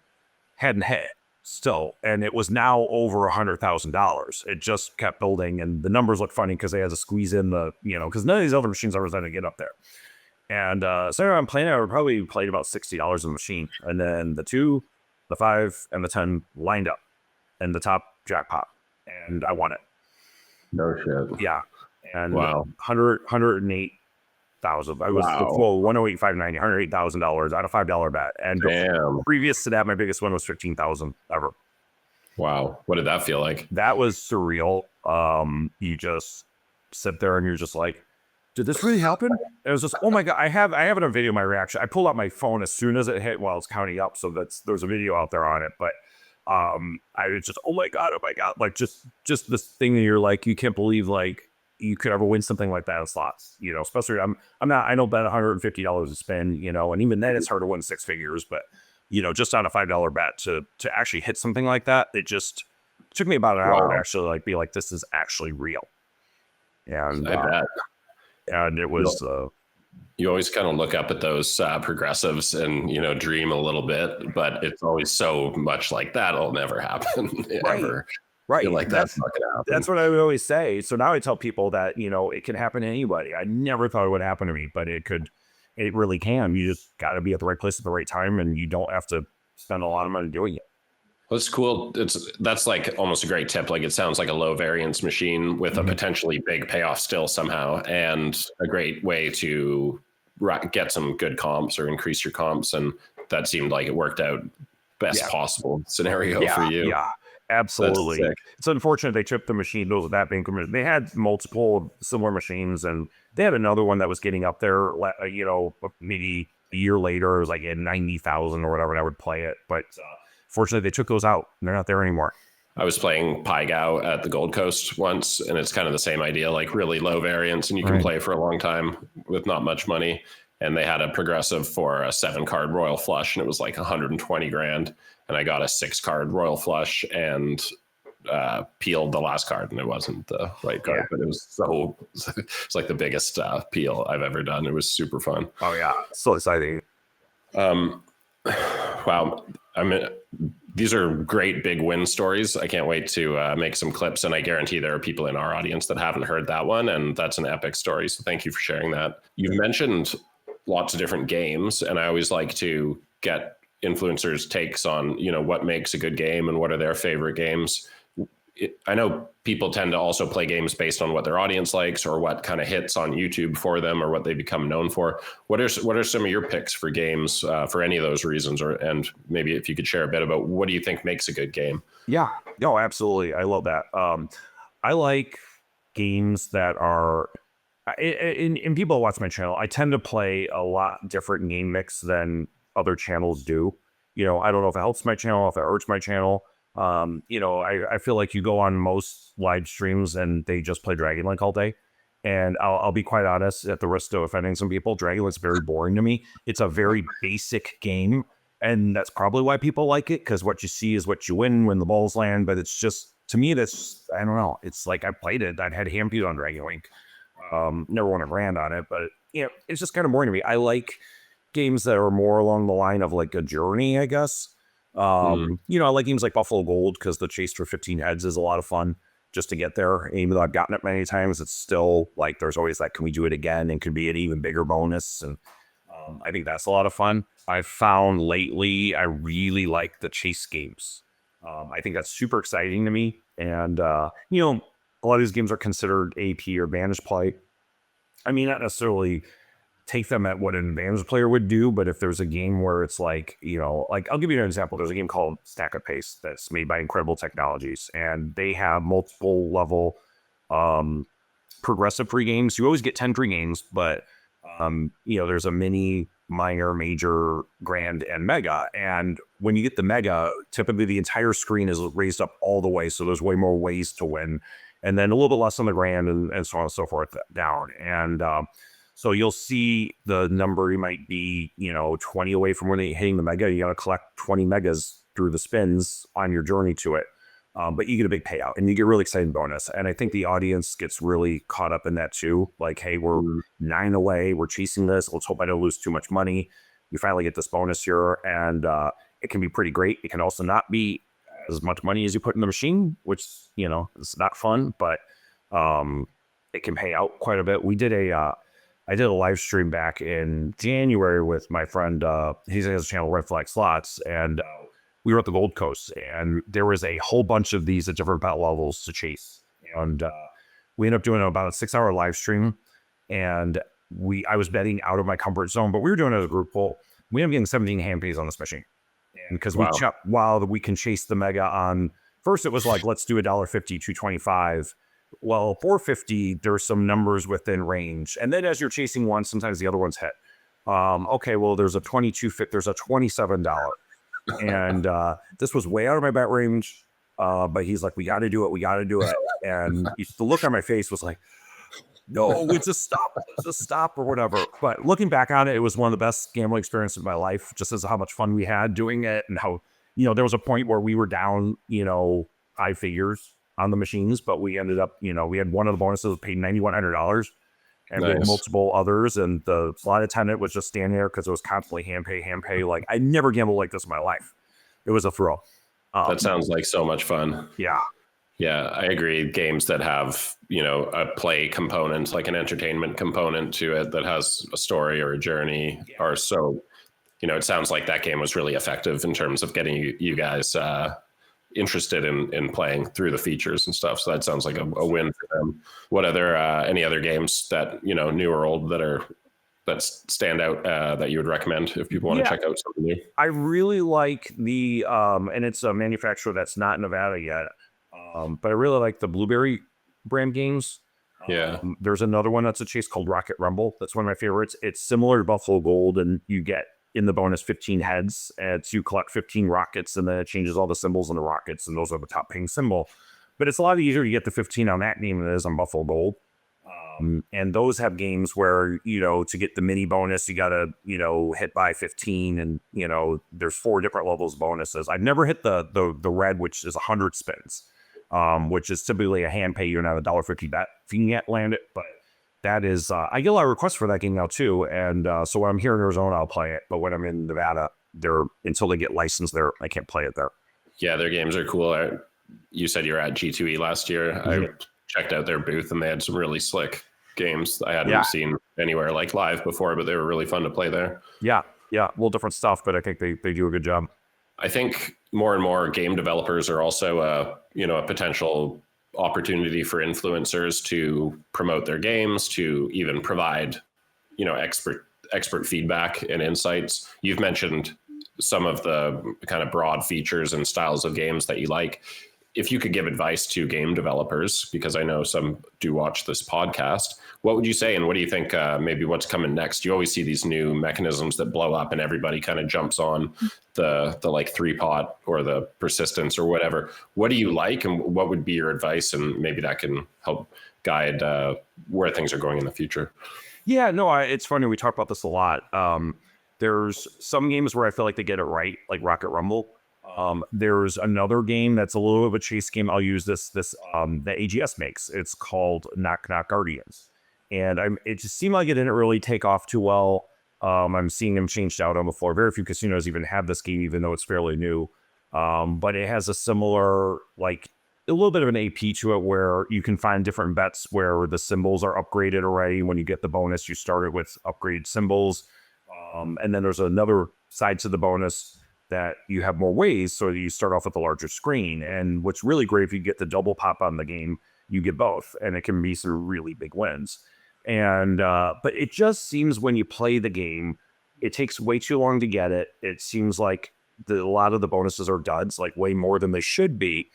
hadn't hit still. And it was now over $100,000. It just kept building, and the numbers look funny because they had to squeeze in the, because none of these other machines I was going to get up there. And so I'm playing, I probably played about $60 on the machine. And then the 2, the 5, and the 10 lined up in the top jackpot. And I won it. No shit. Yeah. And wow. 108,000. I was full 108,590, $108,000 on a $5 bet. And previous to that, my biggest one was 15,000 ever. Wow. What did that feel like? That was surreal. You just sit there and you're just like, did this really happen? It was just, oh my God, I have it on video, my reaction. I pulled out my phone as soon as it hit while it's counting up. So there's a video out there on it. But I was just, oh my God. Like just this thing that you're like, you can't believe like you could ever win something like that in slots, especially I don't bet $150 a spin, and even then it's hard to win 6 figures, but just on a $5 bet to actually hit something like that, it just took me about an hour to actually like be like, this is actually real. And I bet. And it was, you always kind of look up at those progressives and, dream a little bit, but it's always so much like that'll never happen ever. Right. Like that's not going to happen. That's what I would always say. So now I tell people that, it can happen to anybody. I never thought it would happen to me, but it really can. You just got to be at the right place at the right time, and you don't have to spend a lot of money doing it. Well, it's cool. That's like almost a great tip. Like it sounds like a low variance machine with a potentially big payoff still somehow, and a great way to get some good comps or increase your comps. And that seemed like it worked out best possible scenario for you. Yeah, absolutely. It's unfortunate they tripped the machine. That being committed, they had multiple similar machines, and they had another one that was getting up there. Maybe a year later, it was like at 90,000 or whatever, and I would play it, but. Fortunately, they took those out. They're not there anymore. I was playing Pai-Gow at the Gold Coast once, and it's kind of the same idea, like really low variance, and you can play for a long time with not much money. And they had a progressive for a 7-card Royal Flush, and it was like 120 grand. And I got a 6-card Royal Flush and peeled the last card, and it wasn't the right card, but it was it's like the biggest peel I've ever done. It was super fun. Oh yeah, so exciting. Wow. These are great big win stories. I can't wait to make some clips, and I guarantee there are people in our audience that haven't heard that one, and that's an epic story. So thank you for sharing that. You've mentioned lots of different games, and I always like to get influencers' takes on, what makes a good game and what are their favorite games. I know people tend to also play games based on what their audience likes or what kind of hits on YouTube for them or what they become known for. What are some of your picks for games for any of those reasons? And maybe if you could share a bit about what do you think makes a good game? Yeah, no, absolutely. I love that. I like games that are, in people who watch my channel, I tend to play a lot different game mix than other channels do. I don't know if it helps my channel, if it hurts my channel. I feel like you go on most live streams and they just play Dragon Link all day. And I'll be quite honest, at the risk of offending some people, Dragon Link's very boring to me. It's a very basic game. And that's probably why people like it, because what you see is what you win when the balls land. But it's just, to me, that's, I don't know. It's like I played it. I'd had Hampy on Dragon Link. Never won a grand on it, but it's just kind of boring to me. I like games that are more along the line of like a journey, I guess. I like games like Buffalo Gold because the chase for 15 heads is a lot of fun just to get there. And even though I've gotten it many times, it's still like there's always that, can we do it again? And could be an even bigger bonus. And I think that's a lot of fun. I've found lately I really like the chase games. I think that's super exciting to me. And, a lot of these games are considered AP or advantage play. I mean, not necessarily take them at what an advantage player would do, but if there's a game where it's like, like I'll give you an example. There's a game called Stack of Pace that's made by Incredible Technologies, and they have multiple level progressive free games. You always get 10 free games, but there's a mini, minor, major, grand, and mega. And when you get the mega, typically the entire screen is raised up all the way, so there's way more ways to win. And then a little bit less on the grand and so on and so forth down. And so you'll see the number, you might be, 20 away from when hitting the mega. You got to collect 20 megas through the spins on your journey to it. But you get a big payout and you get really exciting bonus. And I think the audience gets really caught up in that too. Like, hey, we're 9 away. We're chasing this. Let's hope I don't lose too much money. We finally get this bonus here. And it can be pretty great. It can also not be as much money as you put in the machine, which, is not fun, but it can pay out quite a bit. I did a live stream back in January with my friend, he has a channel, Red Flag Slots, and we were at the Gold Coast, and there was a whole bunch of these at different bet levels to chase. And we ended up doing about a 6-hour live stream, and I was betting out of my comfort zone, but we were doing it as a group poll. We ended up getting 17 hand pays on this machine. And because we can chase the mega on, first it was like, let's do $1.50, $2.25. Well, $4.50, there's some numbers within range. And then as you're chasing one, sometimes the other ones hit. Okay, well, there's a $22.50, there's a $27. And this was way out of my bet range. But he's like, we got to do it. And the look on my face was like, no, it's a stop or whatever. But looking back on it, it was one of the best gambling experiences of my life, just as how much fun we had doing it. And how, there was a point where we were down, 5 figures on the machines, but we ended up, we had one of the bonuses paid $9,100, and we had multiple others. And the slot attendant was just standing there because it was constantly hand pay. Like, I never gambled like this in my life. It was a thrill. That sounds like so much fun. Yeah. Yeah, I agree. Games that have, a play component, like an entertainment component to it that has a story or a journey are so, it sounds like that game was really effective in terms of getting you guys interested in playing through the features and stuff. So that sounds like a win for them. What other, any other games that, new or old that stand out that you would recommend if people want to check out something new? I really like the, and it's a manufacturer that's not in Nevada yet. But I really like the Blueberry brand games. There's another one that's a chase called Rocket Rumble. That's one of my favorites. It's similar to Buffalo Gold, and you get in the bonus 15 heads, and you collect 15 rockets, and then it changes all the symbols in the rockets, and those are the top paying symbol. But it's a lot easier to get the 15 on that game than it is on Buffalo Gold. And those have games where, to get the mini bonus, you got to, hit by 15, and, there's 4 different levels of bonuses. I've never hit the red, which is 100 spins. Which is typically a hand pay. You don't have $1.50 bet if you can land it, but that is, I get a lot of requests for that game now too. And so when I'm here in Arizona, I'll play it. But when I'm in Nevada, until they get licensed there, I can't play it there. Yeah, their games are cool. You said you were at G2E last year. I checked out their booth and they had some really slick games I hadn't seen anywhere like live before, but they were really fun to play there. Yeah, a little different stuff, but I think they do a good job. I think more and more game developers are also a potential opportunity for influencers to promote their games, to even provide, expert feedback and insights. You've mentioned some of the kind of broad features and styles of games that you like. If you could give advice to game developers, because I know some do watch this podcast, what would you say? And what do you think maybe what's coming next? You always see these new mechanisms that blow up and everybody kind of jumps on the like 3-pot or the persistence or whatever. What do you like and what would be your advice? And maybe that can help guide where things are going in the future. Yeah, no, it's funny. We talk about this a lot. There's some games where I feel like they get it right, like Rocket Rumble. There's another game that's a little bit of a chase game. I'll use this that AGS makes. It's called Knock Knock Guardians, and it just seemed like it didn't really take off too well. I'm seeing them changed out on the floor. Very few casinos even have this game, even though it's fairly new. But it has a similar, like a little bit of an AP to it, where you can find different bets where the symbols are upgraded already. When you get the bonus, you start it with upgraded symbols. And then there's another side to the bonus that you have more ways, so you start off with a larger screen. And what's really great, if you get the double pop on the game, you get both, and it can be some really big wins. And but it just seems when you play the game, it takes way too long to get it. It seems like a lot of the bonuses are duds, like way more than they should be.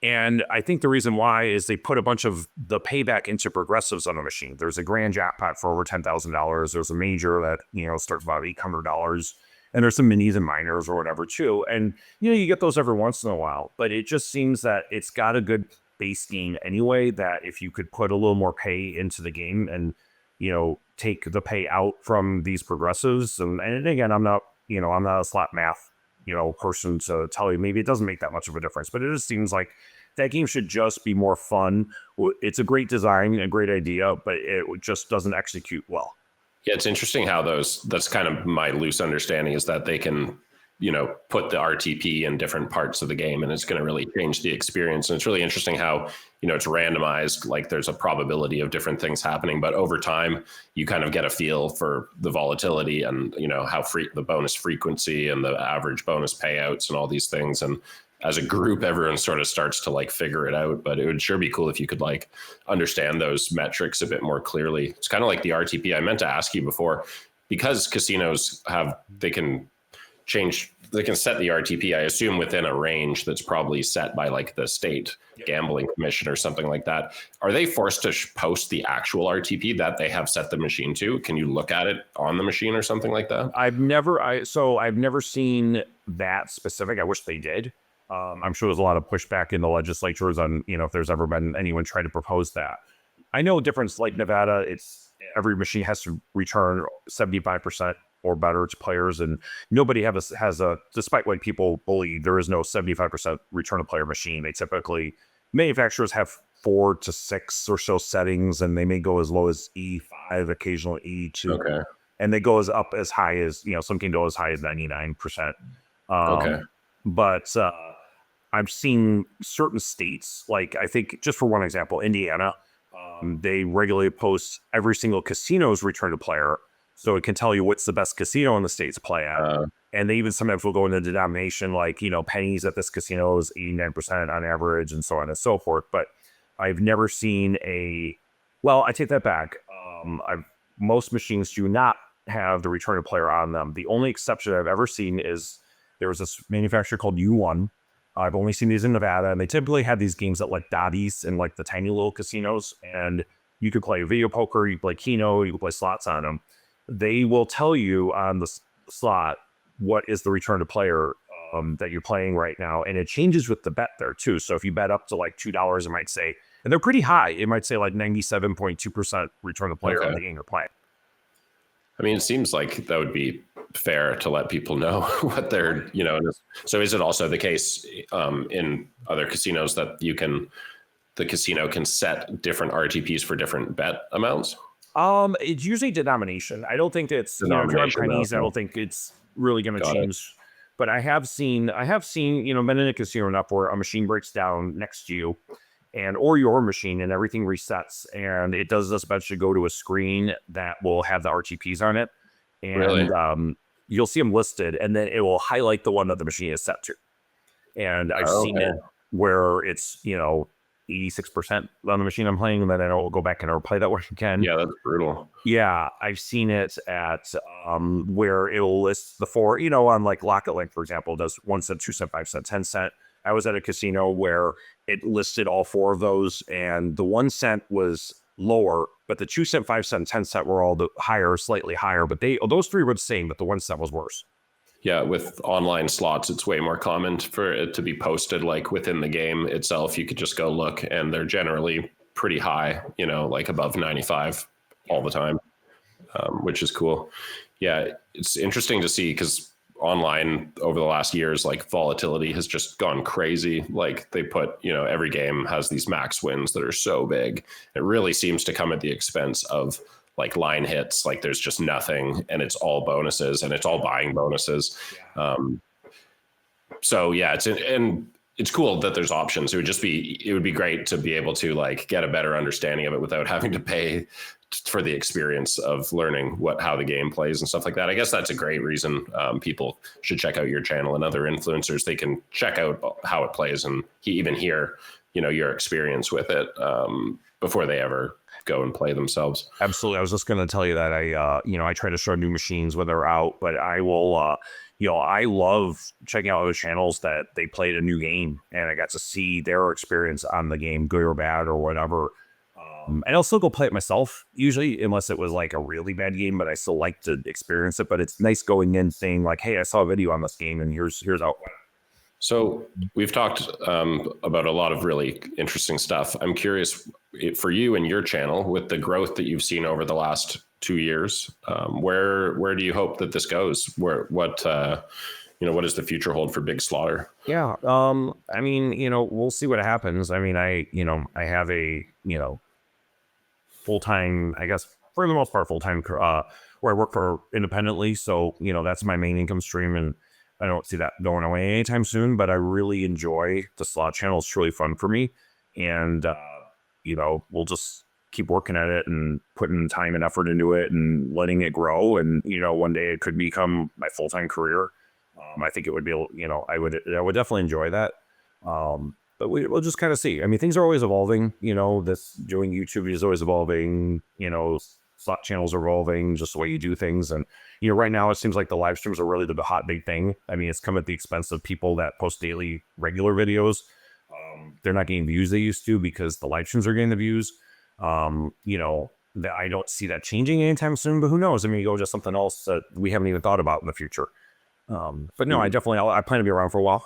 And I think the reason why is they put a bunch of the payback into progressives on the machine. There's a grand jackpot for over $10,000. There's a major that, starts about $800. And there's some minis and minors or whatever too. And, you get those every once in a while. But it just seems that it's got a good base game anyway, that if you could put a little more pay into the game and, take the pay out from these progressives. And again, I'm not a slot math person to tell you maybe it doesn't make that much of a difference, but it just seems like that game should just be more fun. It's a great design, a great idea, but it just doesn't execute well. Yeah, it's interesting how that's kind of my loose understanding, is that they can, put the RTP in different parts of the game, and it's going to really change the experience. And it's really interesting how, it's randomized, like there's a probability of different things happening, but over time you kind of get a feel for the volatility and, how the bonus frequency and the average bonus payouts and all these things. And as a group, everyone sort of starts to like figure it out, but it would sure be cool if you could like understand those metrics a bit more clearly. It's kind of like the RTP. I meant to ask you before, because casinos they can set the RTP, I assume, within a range that's probably set by like the state gambling commission or something like that. Are they forced to post the actual RTP that they have set the machine to? Can you look at it on the machine or something like that? I've never seen that specific. I wish they did. I'm sure there's a lot of pushback in the legislatures on, if there's ever been anyone try to propose that. I know difference like Nevada, every machine has to return 75% or better to players, and nobody has a, despite what people believe, there is no 75% return to player machine. They typically, manufacturers have 4 to 6 or so settings, and they may go as low as E5, occasionally E2. Okay. And they go up as high as, some can go as high as 99%. Okay. But I've seen certain states, like I think just for one example, Indiana, they regularly post every single casino's return to player, so it can tell you what's the best casino in the state to play at. And they even sometimes will go into denomination, like, pennies at this casino is 89% on average, and so on and so forth. But I've never seen I take that back. Most machines do not have the return to player on them. The only exception I've ever seen is there was this manufacturer called U1. I've only seen these in Nevada, and they typically have these games at like Dottie's and like the tiny little casinos, and you could play video poker, you could play Keno, you could play slots on them. They will tell you on the slot what is the return to player that you're playing right now, and it changes with the bet there too. So if you bet up to like $2, it might say, and they're pretty high, it might say like 97.2% return to player on the game you're playing. I mean, it seems like that would be fair to let people know what they're, so is it also the case in other casinos that the casino can set different RTPs for different bet amounts? It's usually denomination. I don't think it's, if you're on pennies, I don't think it's really going to change. But I have seen, been in a casino enough where a machine breaks down next to you or your machine, and everything resets, and it does eventually go to a screen that will have the RTPs on it. And really? You'll see them listed, and then it will highlight the one that the machine is set to. And I've seen it where it's, 86% on the machine I'm playing, and then I will go back and replay that one again. Yeah, that's brutal. Yeah, I've seen it at where it will list the 4, on like Locket Link, for example, does 1 cent, 2 cent, 5 cent, 10 cent. I was at a casino where it listed all 4 of those, and the 1 cent was lower, but the 2 cent, 5 cent, 10 cent were all the higher, slightly higher, but those 3 were the same, but the 1 cent was worse. Yeah, with online slots, it's way more common for it to be posted like within the game itself. You could just go look, and they're generally pretty high, like above 95 all the time. which is cool. Yeah, it's interesting to see because online over the last years, like volatility has just gone crazy. Like they put, every game has these max wins that are so big. It really seems to come at the expense of like line hits. Like there's just nothing, and it's all bonuses, and it's all buying bonuses. So yeah, it's cool that there's options. It would be great to be able to like get a better understanding of it without having to pay for the experience of learning how the game plays and stuff like that. I guess that's a great reason people should check out your channel and other influencers. They can check out how it plays and even hear, your experience with it before they ever go and play themselves. Absolutely. I was just going to tell you that I try to show new machines when they're out, but I will, I love checking out those channels that they played a new game and I got to see their experience on the game, good or bad or whatever. And I'll still go play it myself, usually, unless it was like a really bad game, but I still like to experience it. But it's nice going in saying like, hey, I saw a video on this game and here's how it went. So we've talked about a lot of really interesting stuff. I'm curious for you and your channel with the growth that you've seen over the last 2 years, where do you hope that this goes? What does the future hold for Big Slaughter? Yeah. I mean, we'll see what happens. I mean, I have a, full-time, I guess, for the most part, full-time, where I work for independently. So, that's my main income stream. And I don't see that going away anytime soon, but I really enjoy the slot channel. It's truly fun for me. And, we'll just keep working at it and putting time and effort into it and letting it grow. And, one day it could become my full-time career. I think it would be, I would definitely enjoy that. But we'll just kind of see. I mean, things are always evolving. This doing YouTube is always evolving. Slot channels are evolving, just the way you do things. And, right now it seems like the live streams are really the hot big thing. I mean, it's come at the expense of people that post daily regular videos. They're not getting views they used to because the live streams are getting the views. That I don't see that changing anytime soon, but who knows? I mean, go just something else that we haven't even thought about in the future. But no, I plan to be around for a while.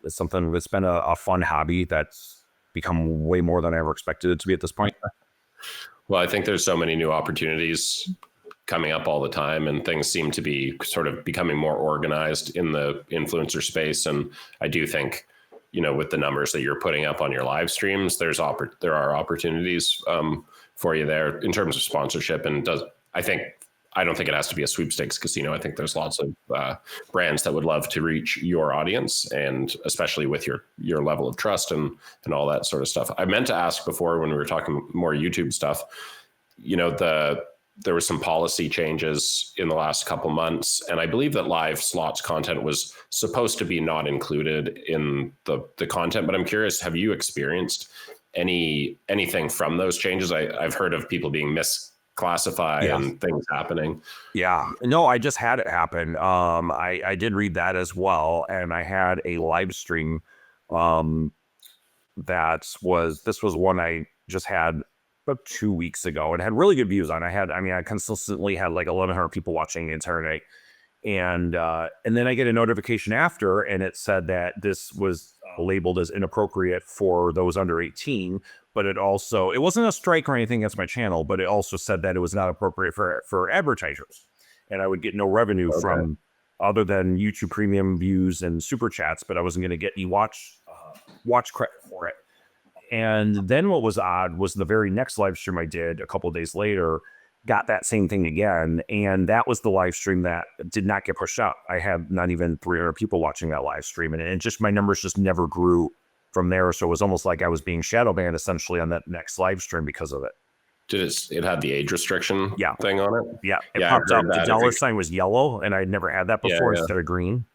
It's something that's been a fun hobby that's become way more than I ever expected it to be at this point. Well, I think there's so many new opportunities coming up all the time, and things seem to be sort of becoming more organized in the influencer space. And I do think, with the numbers that you're putting up on your live streams, there are opportunities for you there in terms of sponsorship. And I don't think it has to be a sweepstakes casino. I think there's lots of brands that would love to reach your audience, and especially with your level of trust and all that sort of stuff. I meant to ask before when we were talking more YouTube stuff, there was some policy changes in the last couple months, and I believe that live slots content was supposed to be not included in the content. But I'm curious, have you experienced anything from those changes? I've heard of people being classify and things happening. Yeah, no, I just had it happen. I did read that as well, and I had a live stream. This was one I just had about 2 weeks ago, and had really good views on. I consistently had like 1,100 people watching the entire night, and then I get a notification after, and it said that this was labeled as inappropriate for those under 18. But it wasn't a strike or anything against my channel, but it also said that it was not appropriate for advertisers. And I would get no revenue from other than YouTube premium views and super chats, but I wasn't going to get any watch credit for it. And then what was odd was the very next live stream I did a couple of days later got that same thing again. And that was the live stream that did not get pushed out. I had not even 300 people watching that live stream. And my numbers just never grew from there. So it was almost like I was being shadow banned essentially on that next live stream because of it. It had the age restriction thing on it? Yeah. It popped up. The dollar sign was yellow, and I'd never had that before instead of green.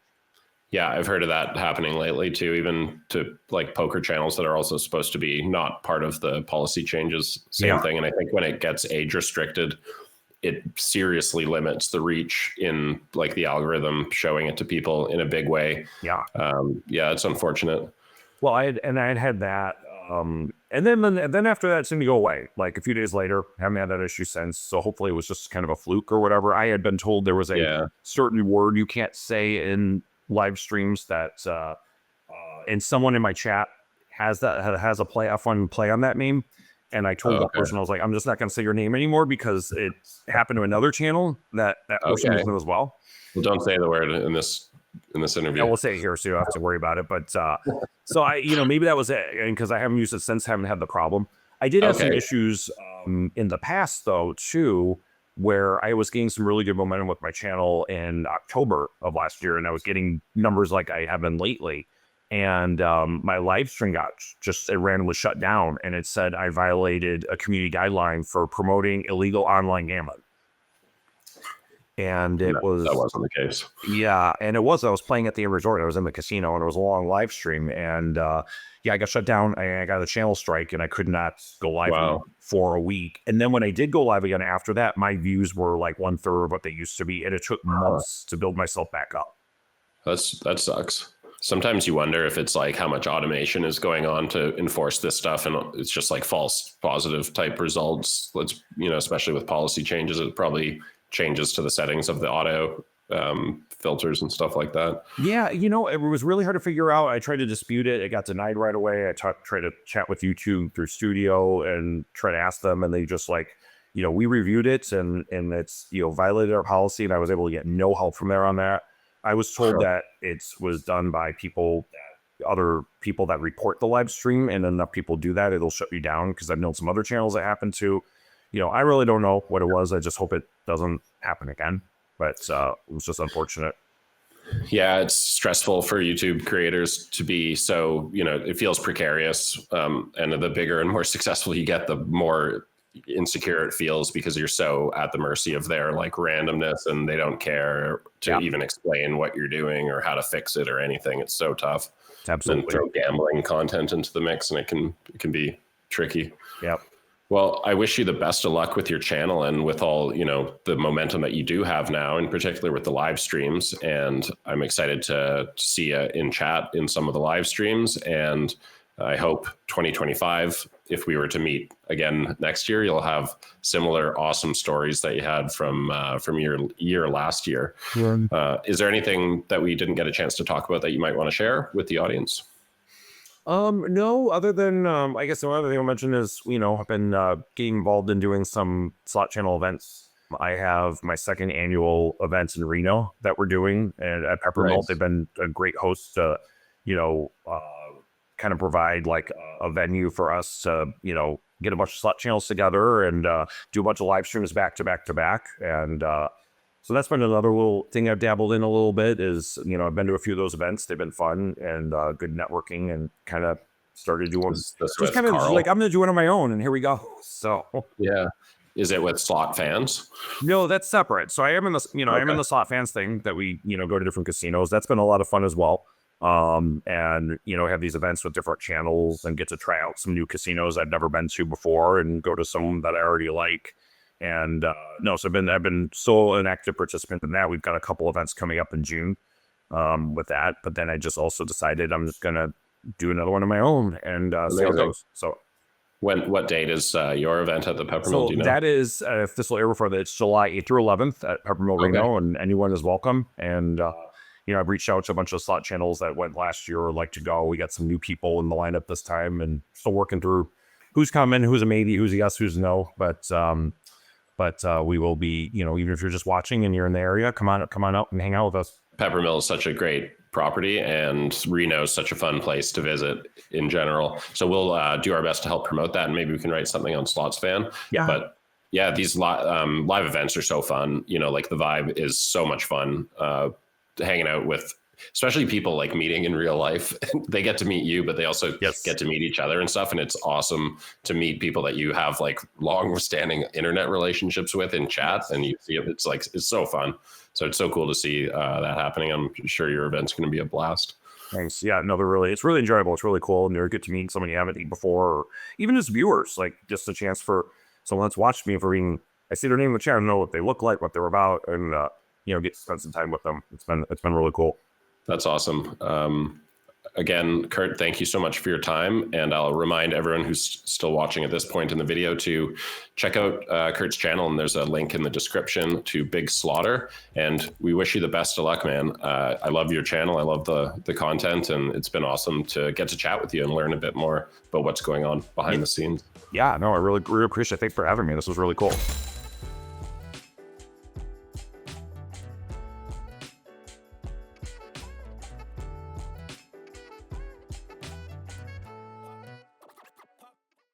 Yeah, I've heard of that happening lately too, even to like poker channels that are also supposed to be not part of the policy changes. Same thing. And I think when it gets age restricted, it seriously limits the reach in like the algorithm showing it to people in a big way. Yeah. It's unfortunate. Well, I had that. And then after that, it seemed to go away. Like a few days later, haven't had that issue since. So hopefully it was just kind of a fluke or whatever. I had been told there was a certain word you can't say in live streams that, and someone in my chat has a play on that meme. And I told that person, I was like, I'm just not going to say your name anymore because it happened to another channel that person was new as well. Well, don't say the word in this interview. Yeah, we'll say it here, so you don't have to worry about it. But so I, maybe that was it, and because I haven't used it since, haven't had the problem. I did have some issues in the past though too, where I was getting some really good momentum with my channel in October of last year, and I was getting numbers like I have been lately. And my live stream got it randomly shut down, and it said I violated a community guideline for promoting illegal online gambling. And that wasn't the case. Yeah, and it was. I was playing at the resort. I was in the casino, and it was a long live stream. And I got shut down. I got a channel strike, and I could not go live for a week. And then when I did go live again after that, my views were like 1/3 of what they used to be, and it took months to build myself back up. That sucks. Sometimes you wonder if it's like how much automation is going on to enforce this stuff, and it's just like false positive type results. Especially with policy changes, it probably changes to the settings of the auto filters and stuff like that. Yeah, it was really hard to figure out. I tried to dispute it. It got denied right away. I tried to chat with YouTube through Studio and try to ask them, and they just like, we reviewed it and it's, violated our policy, and I was able to get no help from there on that. I was told that it was done by other people that report the live stream, and enough people do that, it'll shut you down, because I've known some other channels that happen to. I really don't know what it was. I just hope it doesn't happen again. But it was just unfortunate. Yeah, it's stressful for YouTube creators to be so, it feels precarious. And the bigger and more successful you get, the more insecure it feels, because you're so at the mercy of their like randomness, and they don't care to even explain what you're doing or how to fix it or anything. It's so tough. Absolutely. And throw gambling content into the mix, and it can be tricky. Yep. Well, I wish you the best of luck with your channel and with all, the momentum that you do have now, in particular with the live streams. And I'm excited to see you in chat in some of the live streams. And I hope 2025, if we were to meet again next year, you'll have similar awesome stories that you had from your year last year. Yeah. Is there anything that we didn't get a chance to talk about that you might want to share with the audience? No, other than, I guess the other thing I'll mention is, I've been getting involved in doing some slot channel events. I have my second annual events in Reno that we're doing, and at Peppermill. Nice. They've been a great host to, kind of provide like a venue for us to, get a bunch of slot channels together and do a bunch of live streams back to back to back. And so that's been another little thing I've dabbled in a little bit is, I've been to a few of those events. They've been fun and good networking, and kind of started doing just kind of like, I'm going to do it on my own, and here we go. So yeah. Is it with SlotsFans? No, that's separate. So I am in the, I'm in the SlotsFans thing that we, go to different casinos. That's been a lot of fun as well. And, have these events with different channels and get to try out some new casinos I've never been to before and go to some that I already like. And so I've been so an active participant in that. We've got a couple events coming up in June with that. But then I just also decided I'm just going to do another one of my own and see how it goes. So what date is your event at the Peppermill? So that is, if this will air before that, it's July 8th through 11th at Peppermill Reno, and anyone is welcome. And, I've reached out to a bunch of slot channels that went last year or like to go. We got some new people in the lineup this time, and still working through who's coming, who's a maybe, who's a yes, who's a no. But we will be, even if you're just watching and you're in the area, come on out and hang out with us. Peppermill is such a great property, and Reno is such a fun place to visit in general. So we'll do our best to help promote that, and maybe we can write something on SlotsFan. Yeah. But yeah, these live events are so fun. Like the vibe is so much fun. Hanging out with, especially people like meeting in real life. They get to meet you, but they also get to meet each other and stuff. And it's awesome to meet people that you have like long-standing internet relationships with in chat, and you see it. It's so fun. So it's so cool to see that happening. I'm sure your event's going to be a blast. Thanks. Yeah, no, it's really enjoyable. It's really cool. And you're get to meet someone you haven't met before, or even as viewers, like just a chance for someone that's watched me for being, I see their name in the chat, I know what they look like, what they're about, and get to spend some time with them. It's been really cool. That's awesome. Again, Kurt, thank you so much for your time. And I'll remind everyone who's still watching at this point in the video to check out Kurt's channel. And there's a link in the description to Big Slaughter. And we wish you the best of luck, man. I love your channel. I love the content. And it's been awesome to get to chat with you and learn a bit more about what's going on behind the scenes. Yeah, no, I really appreciate it. Thanks for having me. This was really cool.